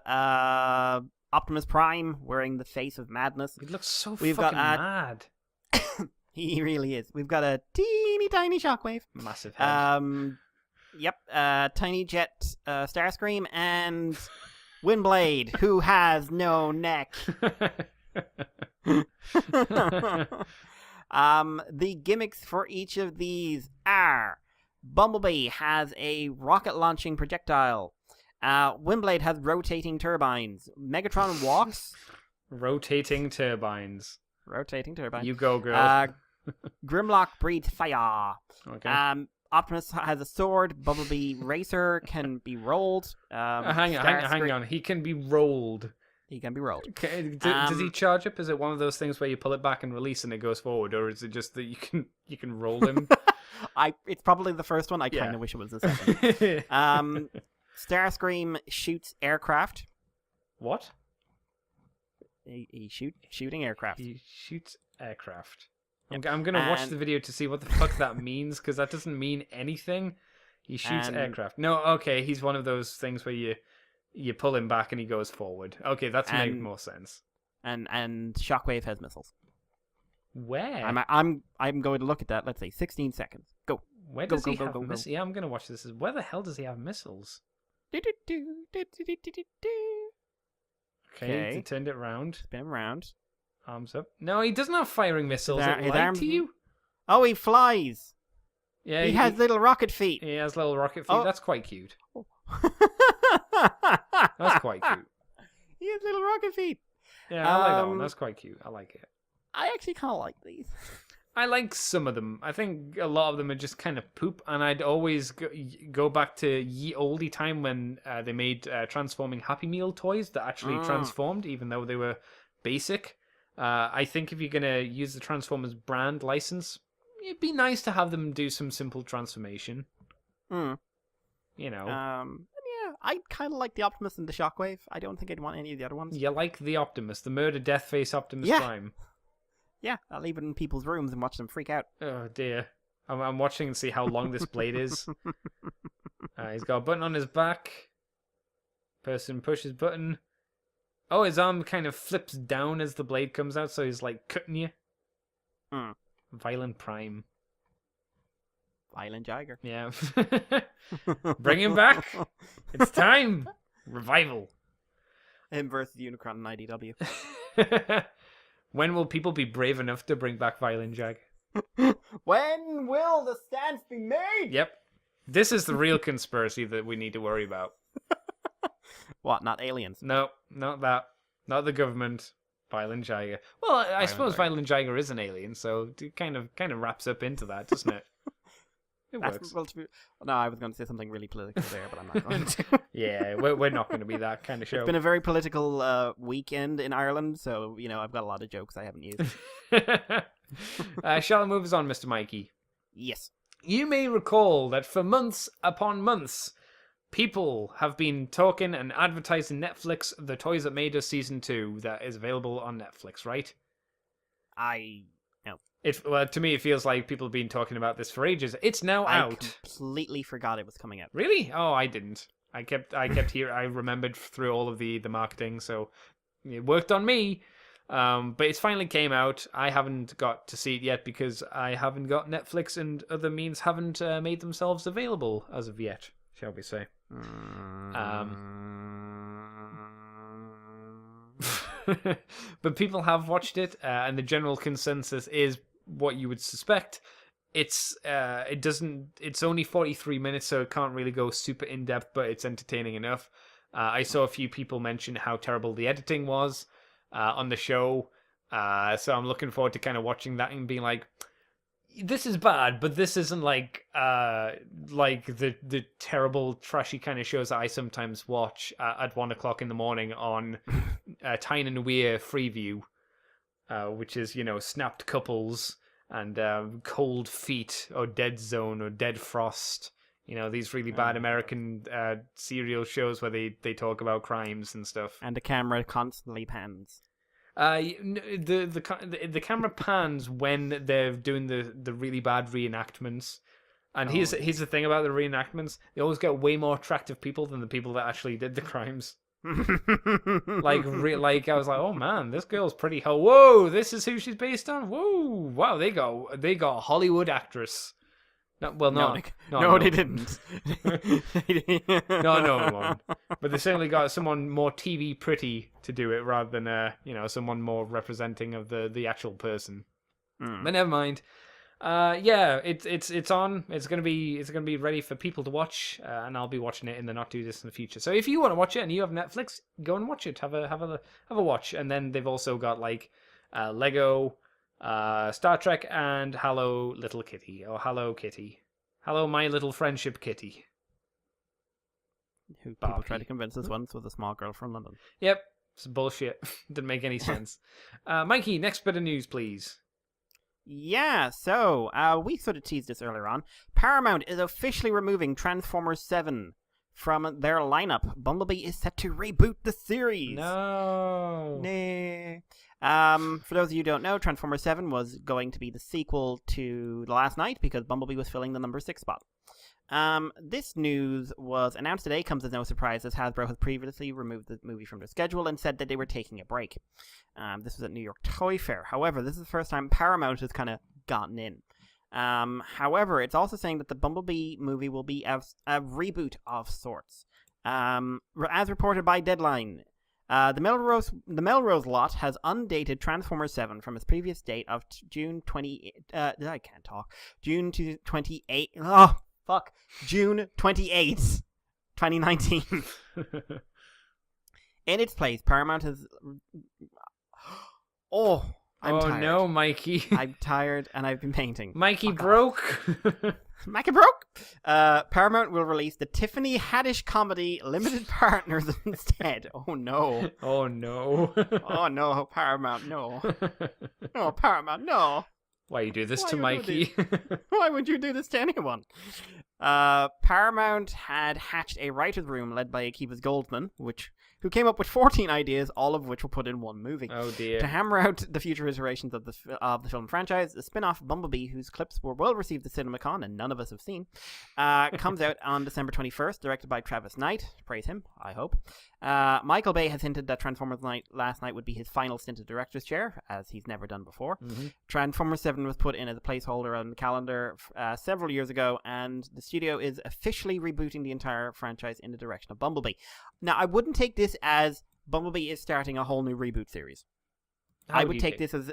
Optimus Prime wearing the face of madness.
He looks so fucking mad.
He really is. We've got a teeny tiny Shockwave.
Massive head.
Yep. Tiny Jet, Starscream, and Windblade, who has no neck. The gimmicks for each of these are: Bumblebee has a rocket launching projectile. Windblade has rotating turbines. Megatron walks.
Rotating turbines.
You
go, girl.
Grimlock breathes fire.
Okay.
Optimus has a sword. Bumblebee Racer can be rolled.
Hang on. He can be rolled.
He can be rolled.
Okay. Does he charge up? Is it one of those things where you pull it back and release and it goes forward, or is it just that you can roll him?
It's probably the first one. I kind of wish it was the second. Starscream shoots aircraft.
What?
Shooting aircraft.
He shoots aircraft. Yep. I'm going to watch the video to see what the fuck that means, because that doesn't mean anything. He shoots aircraft. No, okay, he's one of those things where you pull him back and he goes forward. Okay, that's made more sense.
And Shockwave has missiles.
Where?
I'm going to look at that. Let's say 16 seconds. Go.
Where does he have missiles? Yeah, I'm going to watch this. Where the hell does he have missiles? Okay, he turned it around.
Spin him around.
Arms up. No, he doesn't have firing missiles. His arms to you?
Oh, he flies.
Yeah,
he has little rocket feet.
He has little rocket feet.
Oh.
That's quite cute. That's quite cute.
He has little rocket feet.
Yeah, I like that one. That's quite cute. I like it.
I actually kind of like these.
I like some of them. I think a lot of them are just kind of poop, and I'd always go back to ye olde time when they made transforming Happy Meal toys that actually transformed, even though they were basic. I think if you're going to use the Transformers brand license, it'd be nice to have them do some simple transformation. You know.
Yeah, I kind of like the Optimus and the Shockwave. I don't think I'd want any of the other ones.
You like the Optimus, the Murder Death Face Optimus Prime.
Yeah, I'll leave it in people's rooms and watch them freak out.
Oh, dear. I'm watching and see how long this blade is. He's got a button on his back. Person pushes button. Oh, his arm kind of flips down as the blade comes out, so he's like cutting you. Violent Prime.
Violent Jiger.
Yeah. Bring him back. It's time. Revival.
Him versus Unicron and IDW.
When will people be brave enough to bring back Violent Jag?
When will the stance be made?
Yep. This is the real conspiracy that we need to worry about.
What, not aliens?
No, not that. Not the government. Violent Jiger. Well, I suppose Violent Jiger is an alien, so it kind of wraps up into that, doesn't it? It works.
No, I was going to say something really political there, but I'm not going to.
Yeah, we're not going to be that kind of show.
It's been a very political weekend in Ireland, so, I've got a lot of jokes I haven't used.
Shall I move us on, Mr. Mikey?
Yes.
You may recall that for months upon months, people have been talking and advertising Netflix The Toys That Made Us Season 2 that is available on Netflix, right? No. To me, it feels like people have been talking about this for ages. It's now out.
I completely forgot it was coming out.
Really? Oh, I didn't. I kept here. I remembered through all of the marketing, so it worked on me. But it's finally came out. I haven't got to see it yet because I haven't got Netflix, and other means haven't made themselves available as of yet, shall we say. But people have watched it, and the general consensus is what you would suspect. It's only 43 minutes, so it can't really go super in depth, but it's entertaining enough. I saw a few people mention how terrible the editing was on the show, so I'm looking forward to kind of watching that and being like, this is bad, but this isn't like the terrible trashy kind of shows that I sometimes watch at 1 o'clock in the morning on Tyne and Weir Freeview, which is snapped couples and Cold Feet or Dead Zone or Dead Frost. These really bad American serial shows where they talk about crimes and stuff.
And the camera constantly pans.
The camera pans when they're doing the really bad reenactments. And here's the thing about the reenactments: they always get way more attractive people than the people that actually did the crimes. like I was like, oh man, this girl's pretty. Whoa, this is who she's based on. Whoa, wow, they got a Hollywood actress. No, well, no,
they didn't.
No, it won't. But they certainly got someone more TV pretty to do it rather than someone more representing of the actual person. But never mind. It's on. It's gonna be ready for people to watch, and I'll be watching it in the not too distant future. So if you want to watch it and you have Netflix, go and watch it. Have a watch. And then they've also got like Lego, Star Trek, and Hello Little Kitty, or Hello Kitty, Hello My Little Friendship Kitty.
Who people try to convince us once was a small girl from London.
Yep, it's bullshit. Didn't make any sense. Mikey, next bit of news, please.
Yeah, so we sort of teased this earlier on. Paramount is officially removing Transformers 7 from their lineup. Bumblebee is set to reboot the series.
No.
For those of you who don't know, Transformers 7 was going to be the sequel to The Last Night because Bumblebee was filling the number 6 spot. This news was announced today, comes as no surprise, as Hasbro has previously removed the movie from their schedule and said that they were taking a break. This was at New York Toy Fair. However, this is the first time Paramount has kind of gotten in. However, it's also saying that the Bumblebee movie will be a reboot of sorts. As reported by Deadline, the Melrose lot has undated Transformers 7 from its previous date of June 28. Oh, fuck. June 28th, 2019. In its place, Paramount has... I'm tired.
Oh no, Mikey.
I'm tired and I've been painting.
Mikey broke.
Mikey broke. Paramount will release the Tiffany Haddish comedy Limited Partners instead. Oh no.
Oh no.
Oh no, Paramount, no. No, Paramount, no.
Why you do this to Mikey?
Why would you do this to anyone? Paramount had hatched a writer's room led by Akiva Goldsman, who came up with 14 ideas, all of which were put in one movie.
Oh dear.
To hammer out the future iterations of the film franchise, the spin-off Bumblebee, whose clips were well received at CinemaCon and none of us have seen, comes out on December 21st, directed by Travis Knight. Praise him, I hope. Michael Bay has hinted that Transformers Last Night would be his final stint as director's chair, as he's never done before. Mm-hmm. Transformers 7 was put in as a placeholder on the calendar several years ago, and the studio is officially rebooting the entire franchise in the direction of Bumblebee. Now, I wouldn't take this as Bumblebee is starting a whole new reboot series. I would take this as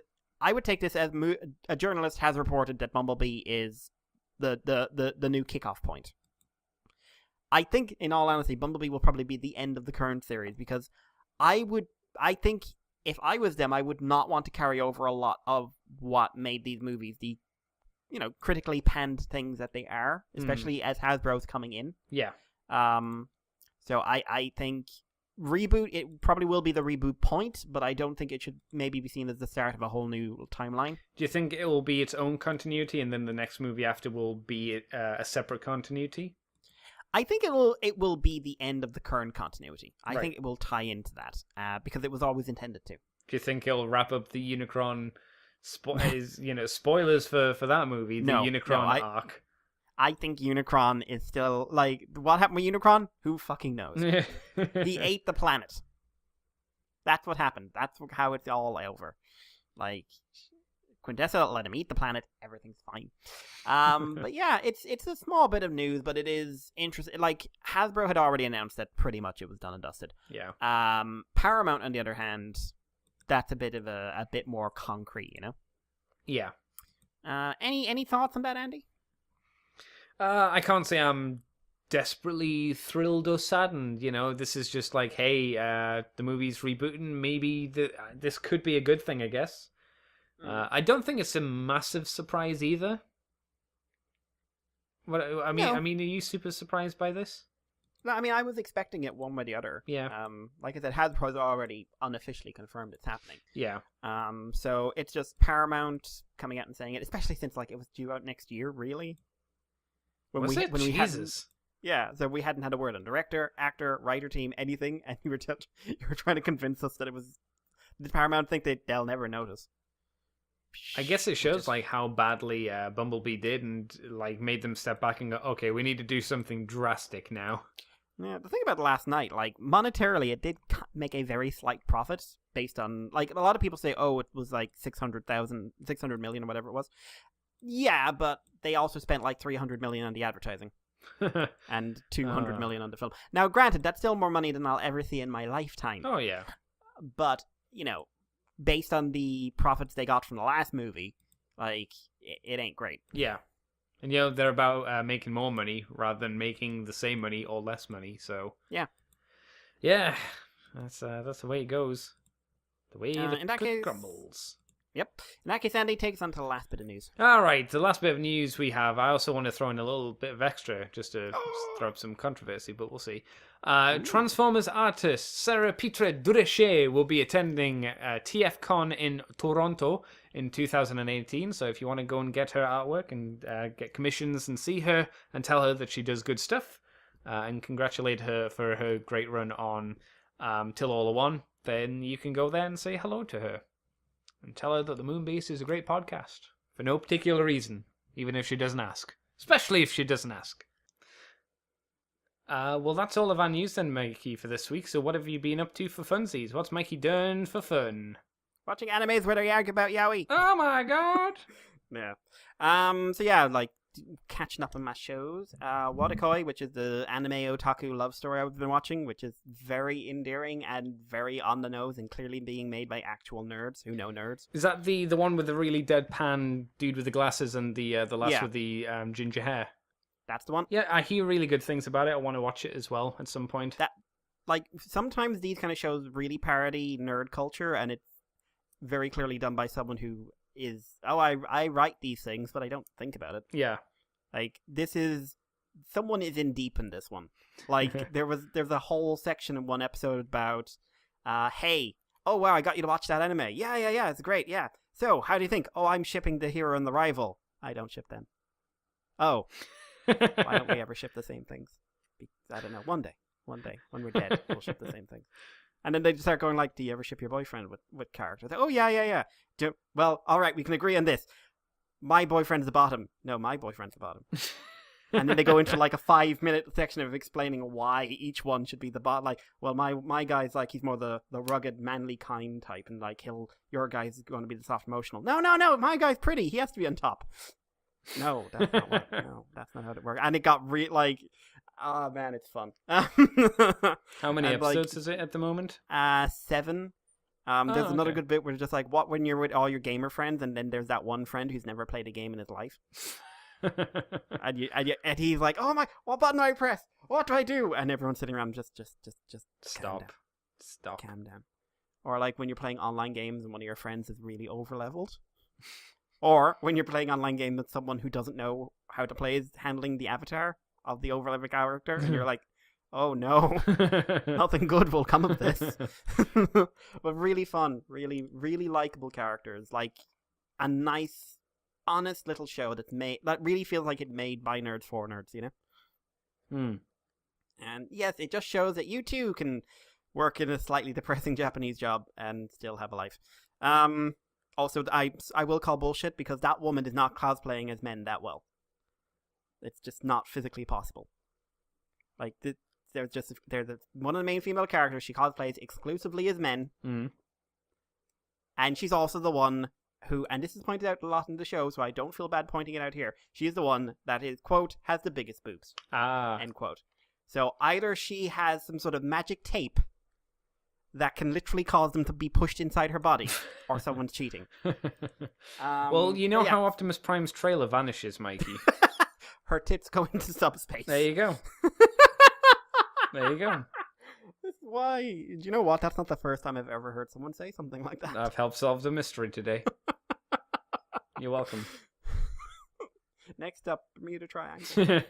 a journalist has reported that Bumblebee is the new kickoff point. I think, in all honesty, Bumblebee will probably be the end of the current series because I think if I was them, I would not want to carry over a lot of what made these movies the critically panned things that they are, especially as Hasbro's coming in.
Yeah.
So I think reboot, it probably will be the reboot point, but I don't think it should maybe be seen as the start of a whole new timeline.
Do you think it will be its own continuity and then the next movie after will be a separate continuity?
I think it will be the end of the current continuity. I think it will tie into that because it was always intended to.
Do you think it'll wrap up the Unicron spoilers for that movie, the Unicron arc?
I think Unicron is still, like, what happened with Unicron? Who fucking knows? He ate the planet. That's what happened. That's how it's all over. Like, Quintessa let him eat the planet. Everything's fine. But yeah, it's a small bit of news, but it is interesting. Like, Hasbro had already announced that pretty much it was done and dusted.
Yeah.
Paramount, on the other hand, that's a bit more concrete, you know?
Yeah.
Any thoughts on that, Andy?
I can't say I'm desperately thrilled or saddened. This is just like, hey, the movie's rebooting. Maybe this could be a good thing, I guess. I don't think it's a massive surprise either. I mean, are you super surprised by this?
No, I mean, I was expecting it one way or the other.
Yeah.
Like I said, Hasbro's already unofficially confirmed it's happening.
Yeah.
So it's just Paramount coming out and saying it, especially since like it was due out next year, really.
Jesus.
Yeah, so we hadn't had a word on director, actor, writer team, anything, and you were trying to convince us that it was. Did Paramount think they'll never notice?
I guess it shows like how badly Bumblebee did, and like made them step back and go, okay, we need to do something drastic now.
Yeah, the thing about Last Night, like monetarily, it did make a very slight profit based on like a lot of people say, oh, it was like 600 million or whatever it was. Yeah, but they also spent like 300 million on the advertising and 200 million on the film. Now, granted, that's still more money than I'll ever see in my lifetime.
Oh, yeah.
But, based on the profits they got from the last movie, like, it ain't great.
Yeah. And, they're about making more money rather than making the same money or less money, so...
Yeah.
Yeah. That's the way it goes. The way
in that case,
crumbles.
Yep. In that case, Andy, take us on to the last bit of news.
All right, the last bit of news we have. I also want to throw in a little bit of extra just to throw up some controversy, but we'll see. Transformers artist Sarah Petre Durechet will be attending TFCon in Toronto in 2018. So if you want to go and get her artwork and get commissions and see her and tell her that she does good stuff and congratulate her for her great run on Till All One, then you can go there and say hello to her. And tell her that the Moonbase is a great podcast. For no particular reason. Even if she doesn't ask. Especially if she doesn't ask. Well, that's all of our news then, Mikey, for this week. So what have you been up to for funsies? What's Mikey done for fun?
Watching animes where they argue about yaoi.
Oh my god!
Yeah. Catching up on my shows. Watakoi, which is the anime otaku love story I've been watching, which is very endearing and very on the nose and clearly being made by actual nerds who know nerds.
Is that the one with the really deadpan dude with the glasses and the lass with the ginger hair?
That's the one.
Yeah, I hear really good things about it. I want to watch it as well at some point.
Sometimes these kind of shows really parody nerd culture, and it's very clearly done by someone who is, I write these things, but I don't think about it.
Yeah.
Like, someone is in deep in this one. Like, there's a whole section in one episode about, hey, oh wow, I got you to watch that anime. Yeah, it's great, yeah. So, how do you think? Oh, I'm shipping the hero and the rival. I don't ship them. Oh. Why don't we ever ship the same things? I don't know, one day, when we're dead, we'll ship the same things. And then they just start going like, do you ever ship your boyfriend with characters? Oh, yeah. Well, all right, we can agree on this. My boyfriend's the bottom. No, my boyfriend's the bottom. And then they go into like a 5-minute section of explaining why each one should be the bottom. Like, well, my guy's like, he's more the rugged, manly, kind type. And like, your guy's going to be the soft, emotional. No, my guy's pretty. He has to be on top. No, that's not how it works. And it got oh man, it's fun.
How many episodes is it at the moment?
7. There's another good bit where it's just like, what when you're with all your gamer friends, and then there's that one friend who's never played a game in his life. and he's like, oh my, what button do I press? What do I do? And everyone's sitting around just
stop.
Calm down. Or like when you're playing online games and one of your friends is really over-leveled. Or when you're playing online game with someone who doesn't know how to play is handling the avatar of the over-leveled character, and you're like, oh no, nothing good will come of this. But really fun, really, really likable characters. Like a nice, honest little show that really feels like it's made by nerds for nerds, you know? And yes, it just shows that you too can work in a slightly depressing Japanese job and still have a life. Also, I will call bullshit because that woman is not cosplaying as men that well. It's just not physically possible. Like, there's one of the main female characters, she cosplays exclusively as men. And she's also the one who, and this is pointed out a lot in the show, so I don't feel bad pointing it out here, she is the one that is, quote, has the biggest boobs. End quote. So either she has some sort of magic tape that can literally cause them to be pushed inside her body, or someone's cheating.
Well, you know how Optimus Prime's trailer vanishes, Mikey.
Her tits go into subspace.
There you go. There you go.
Why? Do you know what? That's not the first time I've ever heard someone say something like that.
I've helped solve the mystery today. You're welcome.
Next up, Bermuda Triangle.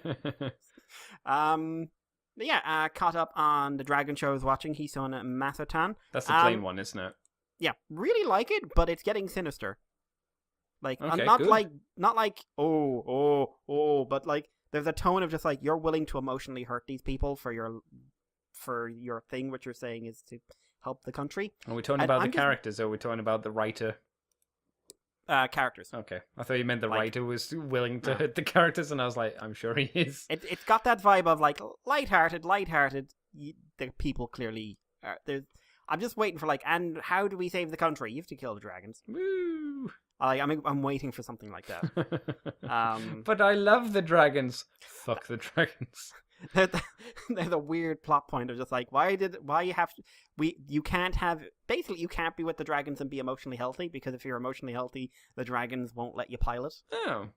Caught up on the Dragon show I was watching, Hisono Masotan.
That's the plain one, isn't it?
Yeah, really like it, but it's getting sinister. Like,
okay,
not
good.
not like but like there's a tone of just like you're willing to emotionally hurt these people for your thing, what you're saying is to help the country.
Are we talking about the characters, or are we talking about the writer?
Characters.
Okay, I thought you meant the writer was willing to hurt the characters, and I was like, I'm sure he is.
It's got that vibe of like lighthearted. The people clearly are. I'm just waiting for like, and how do we save the country? You have to kill the dragons.
Woo!
I'm waiting for something like that.
But I love the dragons. Fuck the dragons.
They're the weird plot point of just like, you can't be with the dragons and be emotionally healthy, because if you're emotionally healthy, the dragons won't let you pilot.
Oh.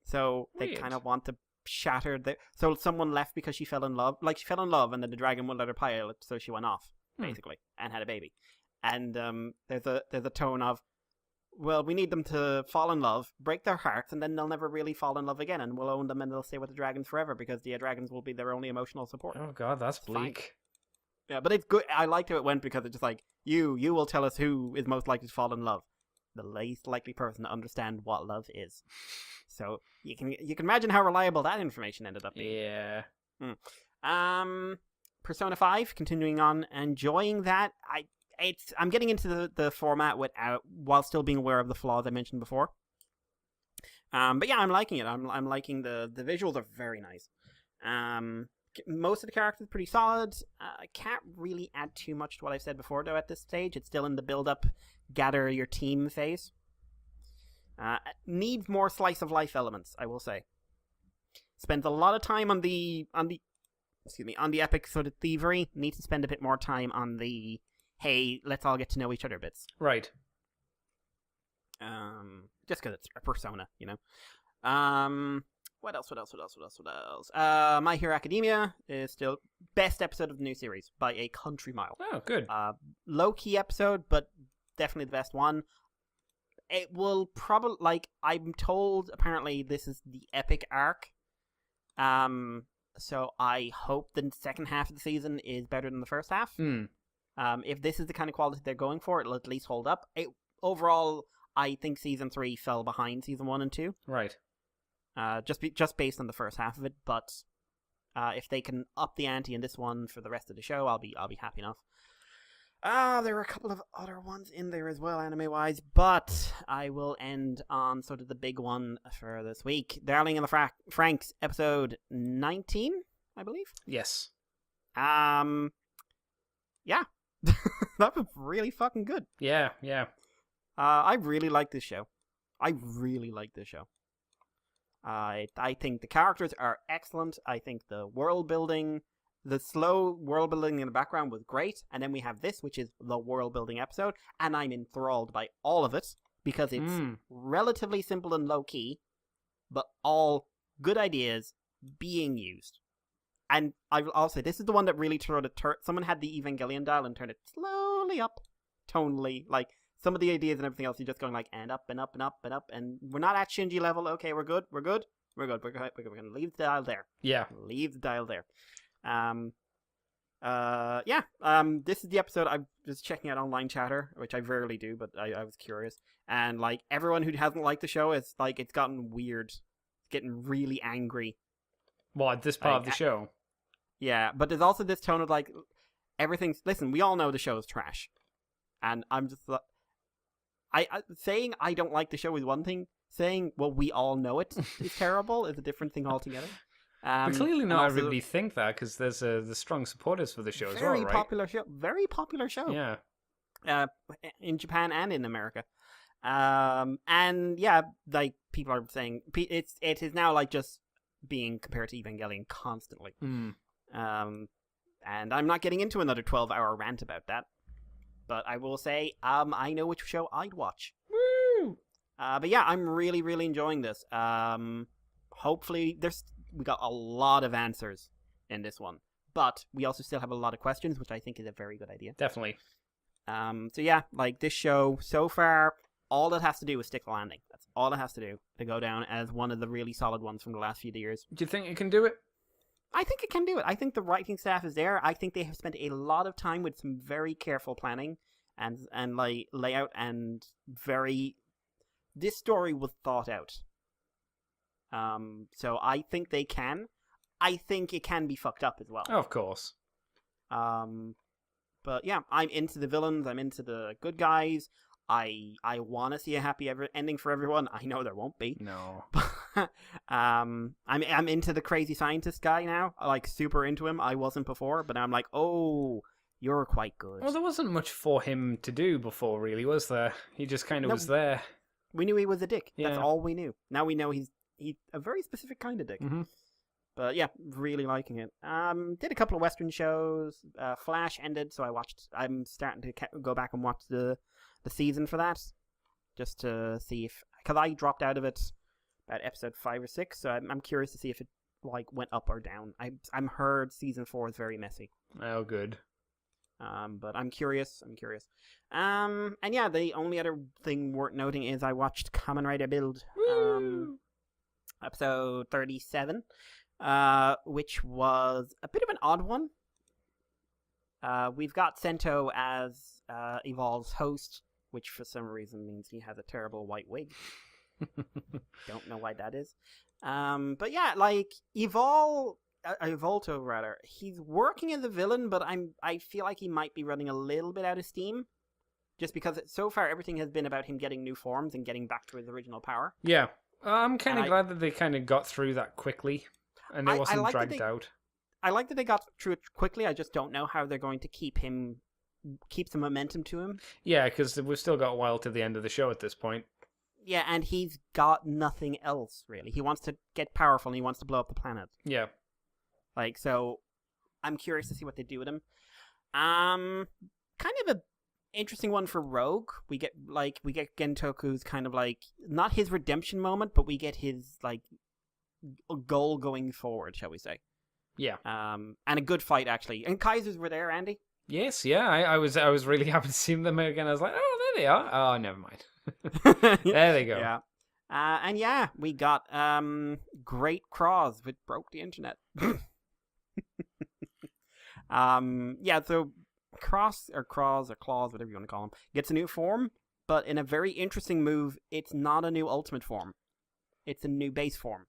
So
Weird.
they kind of want to shatter so someone left because she fell in love, and then the dragon wouldn't let her pilot, so she went off, basically, and had a baby. And there's a tone of, well, we need them to fall in love, break their hearts, and then they'll never really fall in love again, and we'll own them and they'll stay with the dragons forever, because the dragons will be their only emotional support.
Oh god, that's bleak.
Yeah, but it's good. I liked how it went, because it's just like, you will tell us who is most likely to fall in love. The least likely person to understand what love is. So you can imagine how reliable that information ended up being.
Yeah.
Persona 5, continuing on, enjoying that. I'm getting into the format while still being aware of the flaws I mentioned before. But yeah, I'm liking it. I'm liking the visuals are very nice. Most of the characters are pretty solid. I can't really add too much to what I've said before, though, at this stage. It's still in the build-up, gather your team phase. Needs more slice of life elements, I will say. Spends a lot of time on the epic sort of thievery. Needs to spend a bit more time on the, hey, let's all get to know each other bits.
Right.
Just because it's a persona, you know. What else? My Hero Academia is still best episode of the new series by a country mile.
Oh, good.
Low-key episode, but definitely the best one. It will probably, like, I'm told apparently this is the epic arc. So I hope the second half of the season is better than the first half. If this is the kind of quality they're going for, it'll at least hold up. Overall, I think season 3 fell behind season 1 and 2.
Right.
Just based on the first half of it, but if they can up the ante in this one for the rest of the show, I'll be happy enough. There were a couple of other ones in there as well, anime-wise, but I will end on sort of the big one for this week. Darling in the Franxx, episode 19, I believe?
Yes.
Yeah. That was really fucking good.
Yeah.
I really like this show. I think the characters are excellent. I think the world building, the slow world building in the background was great. And then we have this, which is the world building episode. And I'm enthralled by all of it because it's relatively simple and low key, but all good ideas being used. And I'll say this is the one that really turned it. Someone had the Evangelion dial and turned it slowly up, tonally. Like some of the ideas and everything else, you're just going like and up and up and up and up, and we're not at Shinji level. Okay, we're good. We're gonna leave the dial there.
Yeah,
leave the dial there. This is the episode. I was checking out online chatter, which I rarely do, but I was curious, and like everyone who hasn't liked the show is like it's gotten weird, it's getting really angry.
What, this part of the show?
Yeah, but there's also this tone of like everything's. Listen, we all know the show is trash, and I'm just saying I don't like the show is one thing. Saying, well, we all know it is terrible is a different thing altogether.
But clearly not everybody think that, because there's the strong supporters for the show as well, right?
Very popular show.
Yeah.
In Japan and in America. And yeah, like people are saying, it is now like just being compared to Evangelion constantly. And I'm not getting into another 12-hour rant about that. But I will say, I know which show I'd watch.
Woo!
But yeah, I'm really, really enjoying this. Hopefully, we got a lot of answers in this one, but we also still have a lot of questions, which I think is a very good idea.
Definitely.
So yeah, like this show so far, all it has to do is stick the landing. That's all it has to do to go down as one of the really solid ones from the last few years.
Do you think it can do it?
I think it can do it. I think the writing staff is there. I think they have spent a lot of time with some very careful planning and like layout and very. This story was thought out. So I think they can. I think it can be fucked up as well.
Oh, of course.
But yeah, I'm into the villains. I'm into the good guys. I want to see a happy ending for everyone. I know there won't be.
No.
I'm into the crazy scientist guy now. Like super into him. I wasn't before, but I'm like, oh, you're quite good.
Well, there wasn't much for him to do before, really, was there? He just kind of was there.
We knew he was a dick.
Yeah.
That's all we knew. Now we know he's a very specific kind of dick.
Mm-hmm.
But yeah, really liking it. Did a couple of Western shows. Flash ended, so I'm starting to go back and watch the season for that, just to see if, because I dropped out of it at episode 5 or 6, so I'm curious to see if it like went up or down. I'm heard season 4 is very messy.
Oh, good.
But I'm curious. And yeah, the only other thing worth noting is I watched Kamen Rider Build, episode 37. Which was a bit of an odd one. We've got Sento as Evolve's host, which for some reason means he has a terrible white wig. Don't know why that is. But yeah, like Evolto rather, he's working as a villain, but I feel like he might be running a little bit out of steam, just because so far everything has been about him getting new forms and getting back to his original power.
Yeah, I'm kind of glad that they kind of got through that quickly. And it wasn't dragged out. I
like that they got through it quickly. I just don't know how they're going to keep some momentum to him.
Yeah, because we've still got a while to the end of the show at this point.
Yeah, and he's got nothing else, really. He wants to get powerful and he wants to blow up the planet.
Yeah.
Like, so I'm curious to see what they do with him. Kind of a interesting one for Rogue. We get Gentoku's kind of like, not his redemption moment, but we get his like goal going forward, shall we say.
Yeah.
And a good fight, actually. And Kaisers were there, Andy.
Yes, yeah. I was really happy to see them again. I was like, oh, there they are. Oh, never mind. There they go.
Yeah. And yeah, we got Great Cross, which broke the internet. Yeah, so Cross or Claws, whatever you want to call him, gets a new form, but in a very interesting move, it's not a new ultimate form. It's a new base form.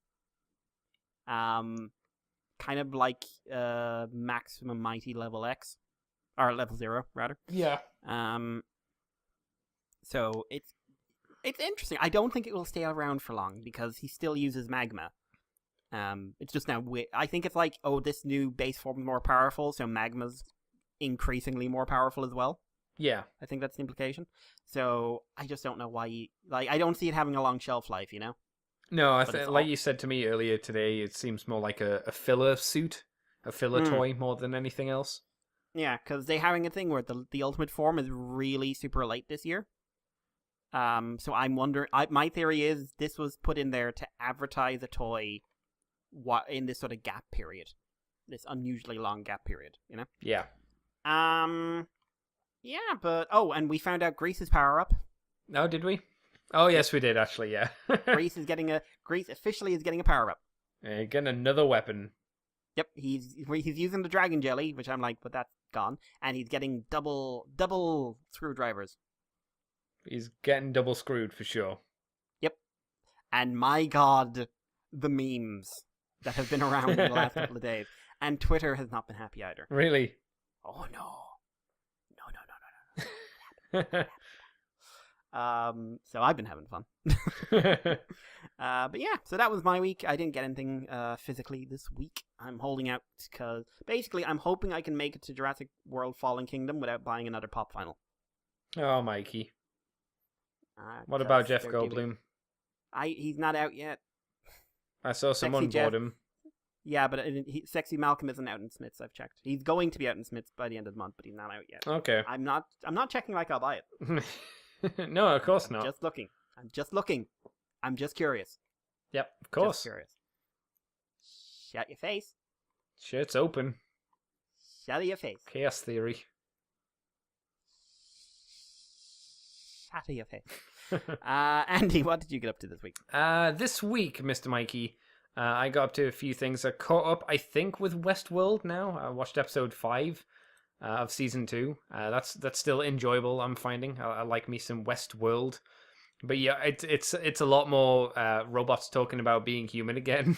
Kind of like Maximum Mighty level X, or level 0 rather.
Yeah.
So it's interesting. I don't think it will stay around for long because he still uses magma. It's just now. I think it's like, oh, this new base form is more powerful, so magma's increasingly more powerful as well.
Yeah.
I think that's the implication. So I just don't know why. I don't see it having a long shelf life. You know.
No, like you said to me earlier today, it seems more like a filler suit, a filler toy more than anything else.
Yeah, because they're having a thing where the ultimate form is really super late this year. So I'm wondering. My theory is this was put in there to advertise a toy, in this sort of gap period, this unusually long gap period. You know.
Yeah.
Yeah, but and we found out Grease's power up.
Oh, did we? Oh, yes, we did, actually, yeah.
Grease officially is getting a power-up.
Getting another weapon.
Yep, he's using the dragon jelly, which I'm like, but that's gone. And he's getting double screwdrivers.
He's getting double screwed, for sure.
Yep. And my god, the memes that have been around in the last couple of days. And Twitter has not been happy either.
Really?
Oh, no. No. So I've been having fun. But yeah, so that was my week. I didn't get anything physically this week. I'm holding out because basically I'm hoping I can make it to Jurassic World Fallen Kingdom without buying another pop vinyl.
Oh, Mikey. What about Jeff Goldblum?
He's not out yet.
I saw someone bought him.
Yeah, but Sexy Malcolm isn't out in Smiths. I've checked. He's going to be out in Smiths by the end of the month, but he's not out yet.
Okay.
I'm not checking like I'll buy it.
No, of course not.
I'm just looking. I'm just curious.
Yep, of course.
Just curious. Shut your face.
Shirt's open.
Shut your face.
Chaos theory.
Shut your face. Andy, what did you get up to this week?
This week, Mr. Mikey, I got up to a few things. I caught up, I think, with Westworld now. I watched episode 5. Of season 2. That's still enjoyable, I'm finding. I like me some Westworld. But yeah, it's a lot more robots talking about being human again.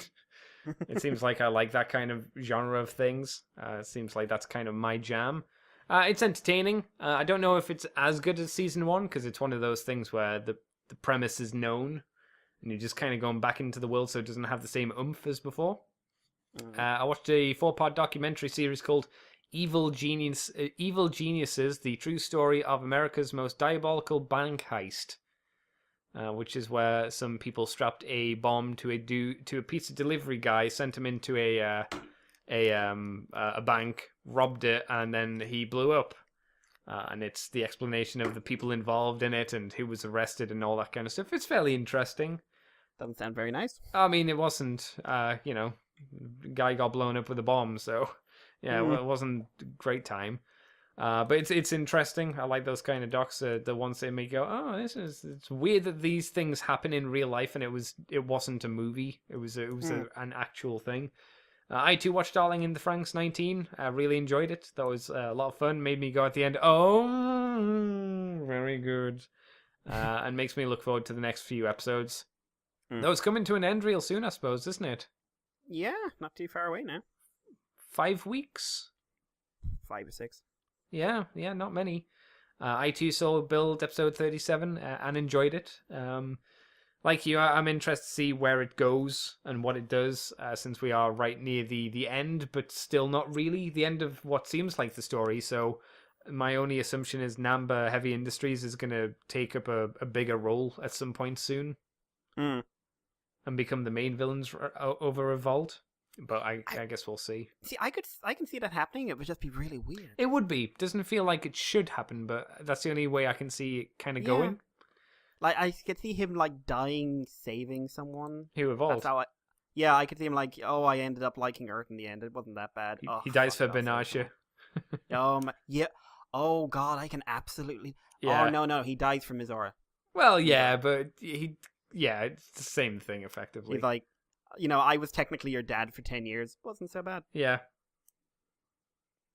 It seems like I like that kind of genre of things. It seems like that's kind of my jam. It's entertaining. I don't know if it's as good as season 1, because it's one of those things where the premise is known, and you're just kind of going back into the world, so it doesn't have the same oomph as before. I watched a 4-part documentary series called Evil Geniuses, The True Story of America's Most Diabolical Bank Heist. which is where some people strapped a bomb to a pizza delivery guy, sent him into a bank, robbed it, and then he blew up. And it's the explanation of the people involved in it and who was arrested and all that kind of stuff. It's fairly interesting.
Doesn't sound very nice.
I mean, it wasn't, guy got blown up with a bomb, so yeah, well, it wasn't a great time. But it's interesting. I like those kind of docs, the ones that make you go, oh, it's weird that these things happen in real life, and it wasn't a movie. It was an actual thing. I too watched Darling in the Franxx 19. I really enjoyed it. That was a lot of fun. Made me go at the end, oh, very good. And makes me look forward to the next few episodes. Though it's coming to an end real soon, I suppose, isn't it?
Yeah, not too far away now.
5 weeks?
5 or 6.
Yeah, not many. I too saw Build episode 37 and enjoyed it. Like you, I'm interested to see where it goes and what it does, since we are right near the end, but still not really the end of what seems like the story. So my only assumption is Namba Heavy Industries is going to take up a bigger role at some point soon and become the main villains over Revolt. But I guess we'll see.
See, I can see that happening. It would just be really weird.
It would be. Doesn't feel like it should happen, but that's the only way I can see it kind of going.
Like, I could see him, like, dying, saving someone.
Who Evolved?
That's how I could see him, like, oh, I ended up liking Earth in the end. It wasn't that bad.
He dies for Benasha.
Yeah. Oh, God, I can absolutely...
Yeah.
Oh, no, he dies from Mizora.
Well, yeah, but it's the same thing, effectively.
He's like, I was technically your dad for 10 years. Wasn't so bad.
Yeah.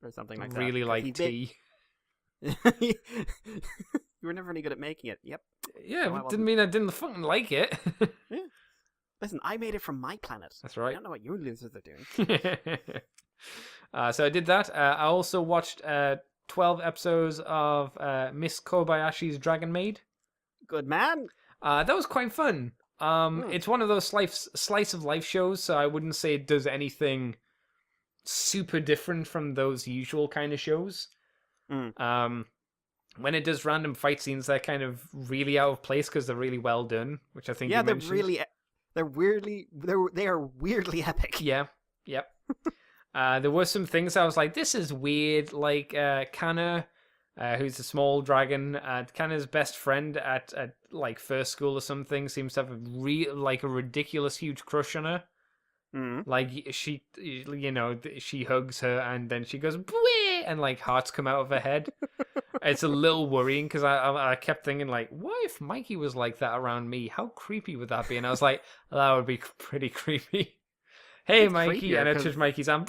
Or something like that.
Really like tea.
You were never any good at making it. Yep.
Yeah, no, didn't mean I didn't fucking like it.
Yeah. Listen, I made it from my planet.
That's right.
I don't know what you losers are doing.
So I did that. I also watched 12 episodes of Miss Kobayashi's Dragon Maid.
Good man.
That was quite fun. It's one of those slice of life shows, so I wouldn't say it does anything super different from those usual kind of shows. When it does random fight scenes, they're kind of really out of place because they're really well done, which I think you mentioned.
They are weirdly epic.
Yeah, yep. There were some things I was like, this is weird, like Kana, who's a small dragon. Kana's best friend at like first school or something seems to have a ridiculous huge crush on her. Like she hugs her and then she goes Bwee! And like hearts come out of her head. It's a little worrying because I kept thinking like, what if Mikey was like that around me? How creepy would that be? And I was like, that would be pretty creepy. Hey, it's Mikey, and I touch Mikey's arm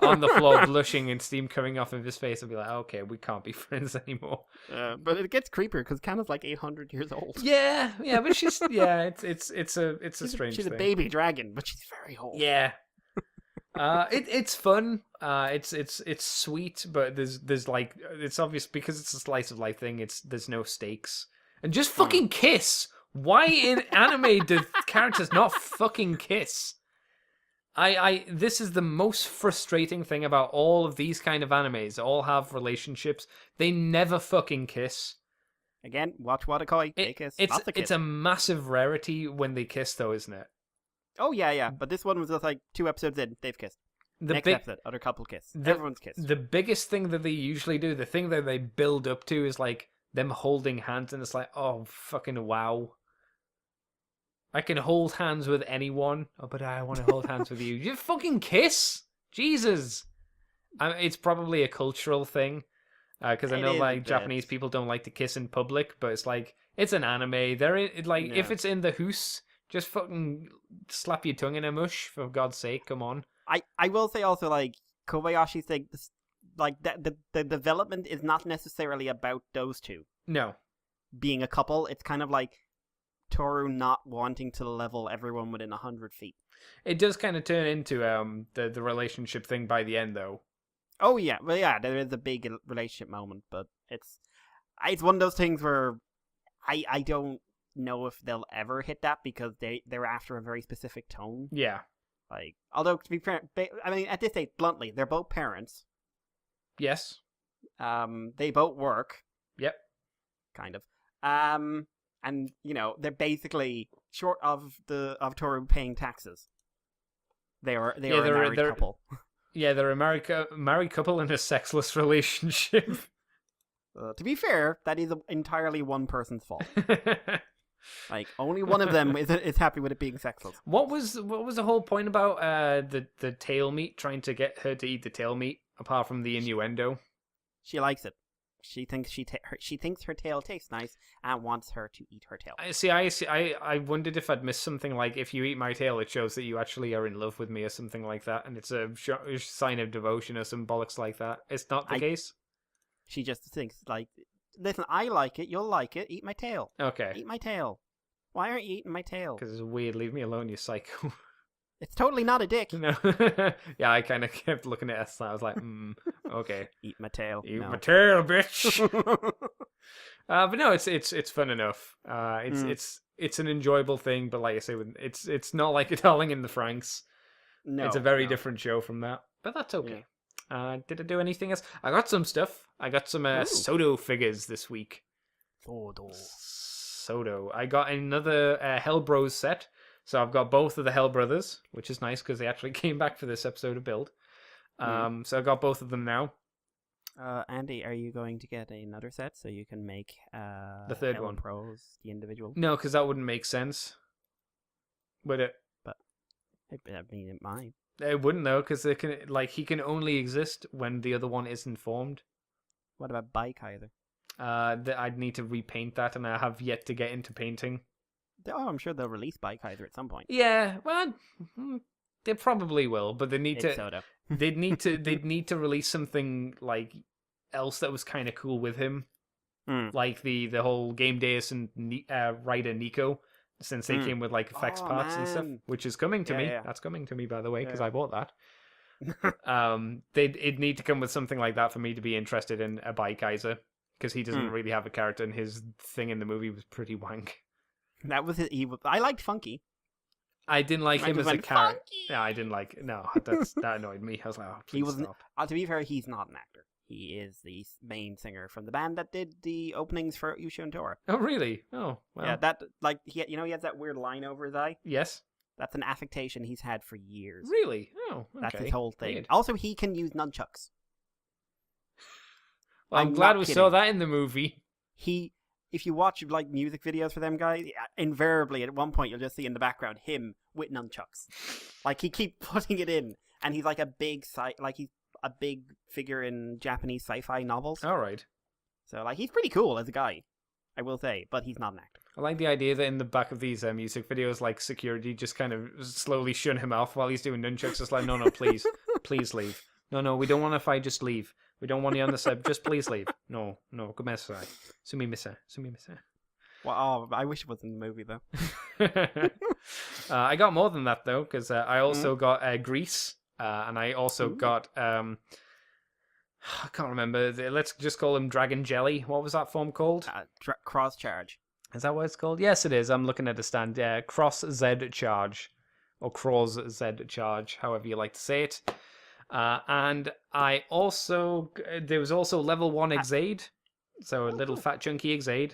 on the floor, blushing and steam coming off of his face. I'd be like, okay, we can't be friends anymore.
But it gets creepier because Kana's like 800 years old.
Yeah, but she's it's a strange thing.
She's a baby dragon, but she's very old.
Yeah. It's fun. It's sweet, but there's like it's obvious because it's a slice of life thing. There's no stakes and just fucking kiss. Why in anime do characters not fucking kiss? This is the most frustrating thing about all of these kind of animes. They all have relationships. They never fucking kiss.
Again, watch Watakoi. They kiss.
It's a massive rarity when they kiss, though, isn't it?
Oh, yeah. But this one was just like 2 episodes in. They've kissed. Next episode, other couple kiss. Everyone's kissed.
The biggest thing that they usually do, the thing that they build up to is like them holding hands, and it's like, oh, fucking wow. I can hold hands with anyone, but I want to hold hands with you. You fucking kiss? Jesus. It's probably a cultural thing, because I know like Japanese people don't like to kiss in public, but it's like, it's an anime. If it's in the hoose, just fucking slap your tongue in a mush, for God's sake, come on.
I will say also, like, Kobayashi's thing, like, the development is not necessarily about those two.
No.
Being a couple, it's kind of like Toru not wanting to level everyone within 100 feet.
It does kind of turn into the relationship thing by the end, though.
Oh, yeah. Well, yeah, there is a big relationship moment, but it's one of those things where I don't know if they'll ever hit that because they're after a very specific tone.
Yeah.
Like, although, to be fair, I mean, at this stage, bluntly, they're both parents.
Yes.
They both work.
Yep.
Kind of. and they're basically short of Toru paying taxes. They're a married couple.
Yeah, they're a married couple in a sexless relationship.
To be fair, that is entirely one person's fault. Like, only one of them is happy with it being sexless.
What was the whole point about the tail meat, trying to get her to eat the tail meat, apart from the innuendo?
She likes it. She thinks she thinks her tail tastes nice and wants her to eat her tail.
I wondered if I'd missed something, like, if you eat my tail, it shows that you actually are in love with me or something like that, and it's a sign of devotion or some bollocks like that. It's not the case?
She just thinks, like, listen, I like it, you'll like it, eat my tail.
Okay.
Eat my tail. Why aren't you eating my tail?
Because it's weird, leave me alone, you psycho.
It's totally not a dick.
No. Yeah, I kind of kept looking at us and I was like, okay.
Eat my tail.
Eat my tail, bitch. But no, it's fun enough. It's an enjoyable thing, but like I say, it's not like a Darling in the Franxx.
No,
it's a very different show from that, but that's okay. Yeah. Did I do anything else? I got some stuff. I got some Soto figures this week. Soto. I got another Hell Bros set. So I've got both of the Hell Brothers, which is nice because they actually came back for this episode of Build. So I got both of them now.
Andy, are you going to get another set so you can make
the third
Hell
one?
Pros the individual?
No, because that wouldn't make sense. Would it?
But I mean, it might.
It wouldn't though, because he can only exist when the other one isn't formed.
What about Baikaiser?
I'd need to repaint that, and I have yet to get into painting.
Oh, I'm sure they'll release Baikaiser at some point.
Yeah, well, they probably will, but they need to.
Soda.
They'd need to release something like else that was kind of cool with him, like the whole Game Deus and Rider Nico, since they came with like effects parts and stuff, which is coming to me. Yeah. That's coming to me, by the way, because I bought that. They'd need to come with something like that for me to be interested in a Baikaiser, because he doesn't really have a character, and his thing in the movie was pretty wank.
That was it. I liked Funky.
I didn't like him as a character. Yeah, I didn't like. No, that annoyed me. I was like, oh, please stop.
To be fair, he's not an actor. He is the main singer from the band that did the openings for Yusha and Tora.
Oh, really? Oh, well.
Yeah, that he has that weird line over his eye.
Yes.
That's an affectation he's had for years.
Really? Oh, okay.
That's his whole thing.
Weird.
Also, he can use nunchucks.
Well, I'm glad we saw that in the movie.
If you watch like music videos for them guys, invariably at one point you'll just see in the background him with nunchucks. Like he keep putting it in, and he's like he's a big figure in Japanese sci-fi novels.
All right.
So like he's pretty cool as a guy, I will say, but he's not an actor.
I like the idea that in the back of these music videos, like security just kind of slowly shun him off while he's doing nunchucks. It's like, no, please, please leave. No, we don't want to fight. Just leave. We don't want you on the set. Just please leave. No, goodbye. Sumi-misa.
Well, I wish it was in the movie though.
I got more than that though, because I also got Grease, and I also got I can't remember. Let's just call him Dragon Jelly. What was that form called?
Cross Charge.
Is that what it's called? Yes, it is. I'm looking at the stand. Yeah, Cross Z Charge, or Cross Z Charge, however you like to say it. And I also, there was also level 1 Exade, so a little fat chunky Exade.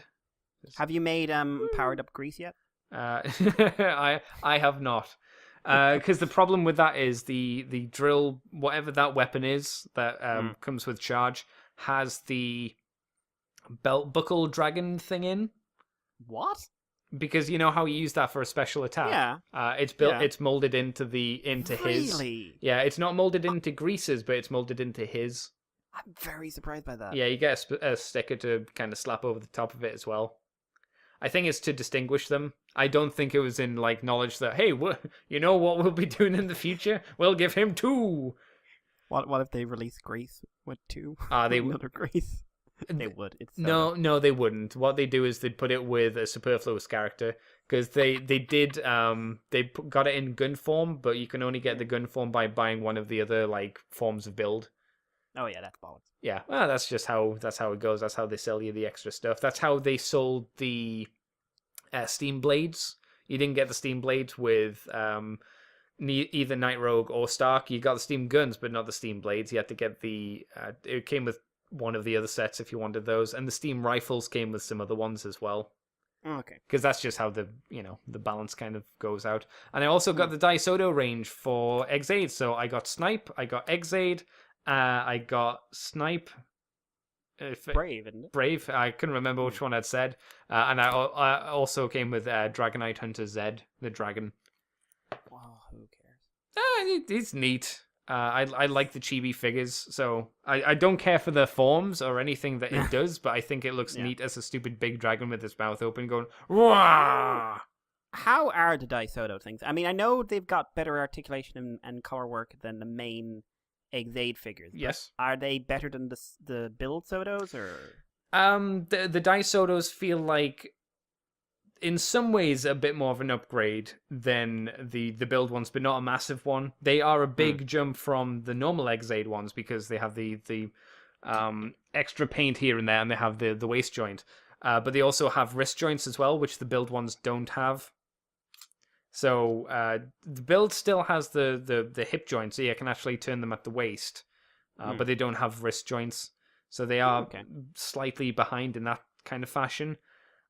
Have you made powered up Grease yet?
I have not, because the problem with that is the drill, whatever that weapon is that comes with charge, has the belt buckle dragon thing in.
What?
Because you know how you use that for a special attack.
Yeah.
It's built. Yeah. It's molded into his.
Really?
Yeah. It's not molded into Grease's, but it's molded into his.
I'm very surprised by that.
Yeah, you get a sticker to kind of slap over the top of it as well. I think it's to distinguish them. I don't think it was in like knowledge that you know what we'll be doing in the future? We'll give him 2.
What if they release Grease with 2?
They
another Grease. They would. It's
no, they wouldn't. What they do is they'd put it with a superfluous character, because they got it in gun form, but you can only get the gun form by buying one of the other like forms of build.
Oh yeah, that's bollocks.
Yeah, well, that's how it goes. That's how they sell you the extra stuff. That's how they sold the Steam Blades. You didn't get the Steam Blades with either Night Rogue or Stark. You got the Steam Guns, but not the Steam Blades. You had to get the. It came with one of the other sets if you wanted those, and the Steam Rifles came with some other ones as well.
Okay.
Because that's just how the balance kind of goes out. And I also got the Daisoto range for Exade. So I got Snipe, I got Exade, I got Snipe.
Brave, isn't it?
Brave. I couldn't remember which one I'd said. And I also came with Dragonite Hunter Z, the dragon.
Well, who cares?
It's neat. I like the chibi figures, so I don't care for the forms or anything that it does, but I think it looks neat as a stupid big dragon with its mouth open going, Wah!
How are the Daisoto things? I mean, I know they've got better articulation and color work than the main Exade figures.
Yes.
Are they better than the build Sotos, or?
The Daisotos feel like, in some ways, a bit more of an upgrade than the build ones, but not a massive one. They are a big jump from the normal Exade ones because they have the extra paint here and there, and they have the waist joint. But they also have wrist joints as well, which the build ones don't have. So the build still has the hip joints, so you can actually turn them at the waist, but they don't have wrist joints. So they are slightly behind in that kind of fashion.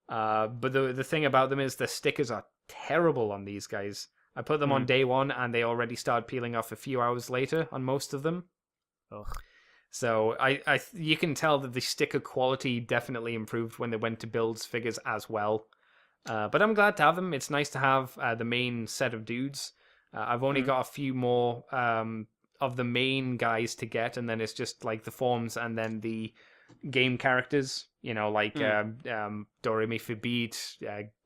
But the thing about them is the stickers are terrible on these guys. I put them on day one, and they already started peeling off a few hours later on most of them.
Ugh.
So you can tell that the sticker quality definitely improved when they went to builds figures as well. But I'm glad to have them. It's nice to have the main set of dudes. I've only got a few more of the main guys to get, and then it's just like the forms and then the game characters, like Doremi for Beat,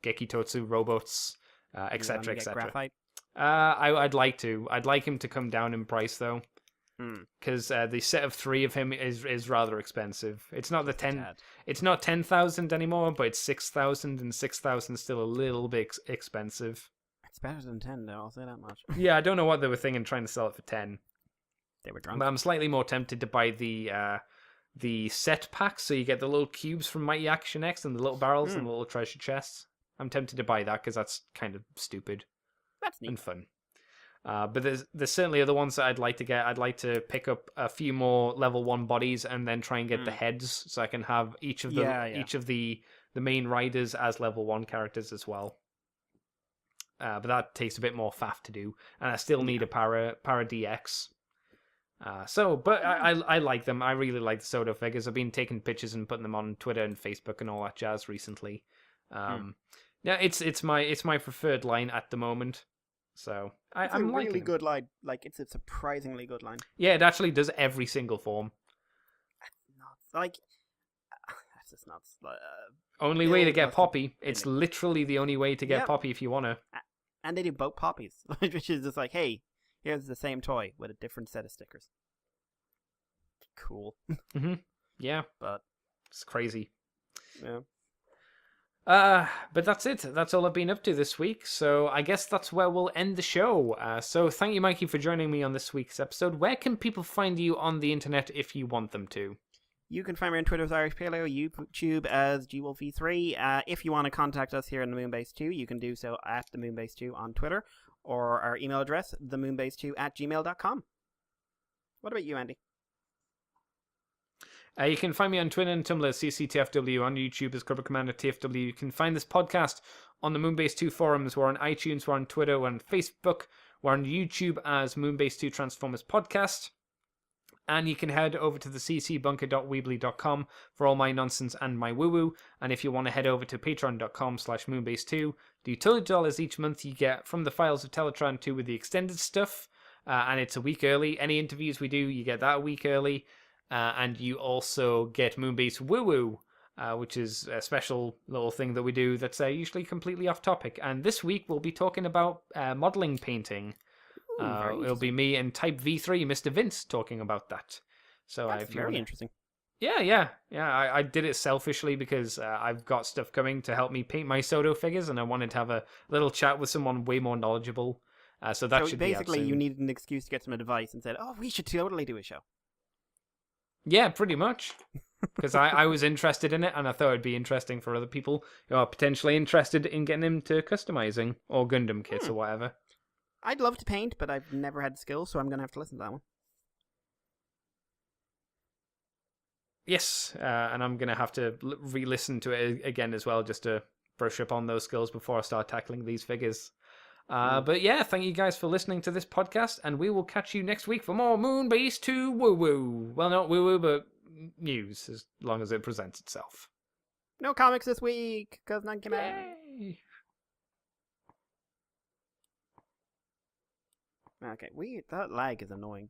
Gekitotsu robots, etc., etc.
Graphite?
I'd like to. I'd like him to come down in price though, because the set of 3 of him is rather expensive. It's not It's not 10,000 anymore, but it's 6,000, and 6,000 is still a little bit expensive.
It's better than 10, though. I'll say that much.
Yeah, I don't know what they were thinking trying to sell it for 10.
They were drunk.
But I'm slightly more tempted to buy the set packs, so you get the little cubes from Mighty Action X and the little barrels and the little treasure chests. I'm tempted to buy that because that's kind of stupid.
That's neat.
And fun. But there's certainly other ones that I'd like to get. I'd like to pick up a few more level 1 bodies and then try and get the heads, so I can have each of the main riders as level 1 characters as well. But that takes a bit more faff to do, and I still need a Para DX. But I like them. I really like the Soto figures. I've been taking pictures and putting them on Twitter and Facebook and all that jazz recently. Yeah, it's my preferred line at the moment. So I'm
really
liking
good line. Like, it's a surprisingly good line.
Yeah, it actually does every single form.
That's just nuts.
Only way to get Poppy. It's literally the only way to get Poppy if you wanna.
And they do both Poppies, which is just like, hey, here's the same toy with a different set of stickers. Cool.
Yeah,
but
it's crazy.
Yeah.
But that's it. That's all I've been up to this week. So I guess that's where we'll end the show. So thank you, Mikey, for joining me on this week's episode. Where can people find you on the internet if you want them to?
You can find me on Twitter as Irish Paleo, YouTube as GWolfE3. If you want to contact us here in the Moonbase 2, you can do so at the Moonbase 2 on Twitter, or our email address, themoonbase2@gmail.com. What about you, Andy?
You can find me on Twitter and Tumblr as CCTFW, on YouTube as Cobra Commander TFW. You can find this podcast on the Moonbase 2 forums. We're on iTunes, we're on Twitter, we're on Facebook, we're on YouTube as Moonbase 2 Transformers Podcast. And you can head over to the ccbunker.weebly.com for all my nonsense and my woo-woo. And if you want to head over to patreon.com/moonbase2, do $2 each month, you get From the Files of Teletran 2 with the extended stuff. And it's a week early. Any interviews we do, you get that a week early. And you also get Moonbase Woo-Woo, which is a special little thing that we do that's usually completely off topic. And this week we'll be talking about modeling painting. It'll be me and Type V3, Mr. Vince, talking about that. So
that's very interesting.
Yeah. I did it selfishly because I've got stuff coming to help me paint my Soto figures, and I wanted to have a little chat with someone way more knowledgeable. So should be out
basically,
soon.
You needed an excuse to get some advice and said, "Oh, we should totally do a show."
Yeah, pretty much. Because I was interested in it, and I thought it'd be interesting for other people who are potentially interested in getting into customizing or Gundam kits or whatever.
I'd love to paint, but I've never had skills, so I'm going to have to listen to that one.
Yes, and I'm going to have to re-listen to it again as well, just to brush up on those skills before I start tackling these figures. But yeah, thank you guys for listening to this podcast, and we will catch you next week for more Moonbase 2 woo-woo. Well, not woo-woo, but news, as long as it presents itself.
No comics this week, because none came out. Okay, that lag is annoying.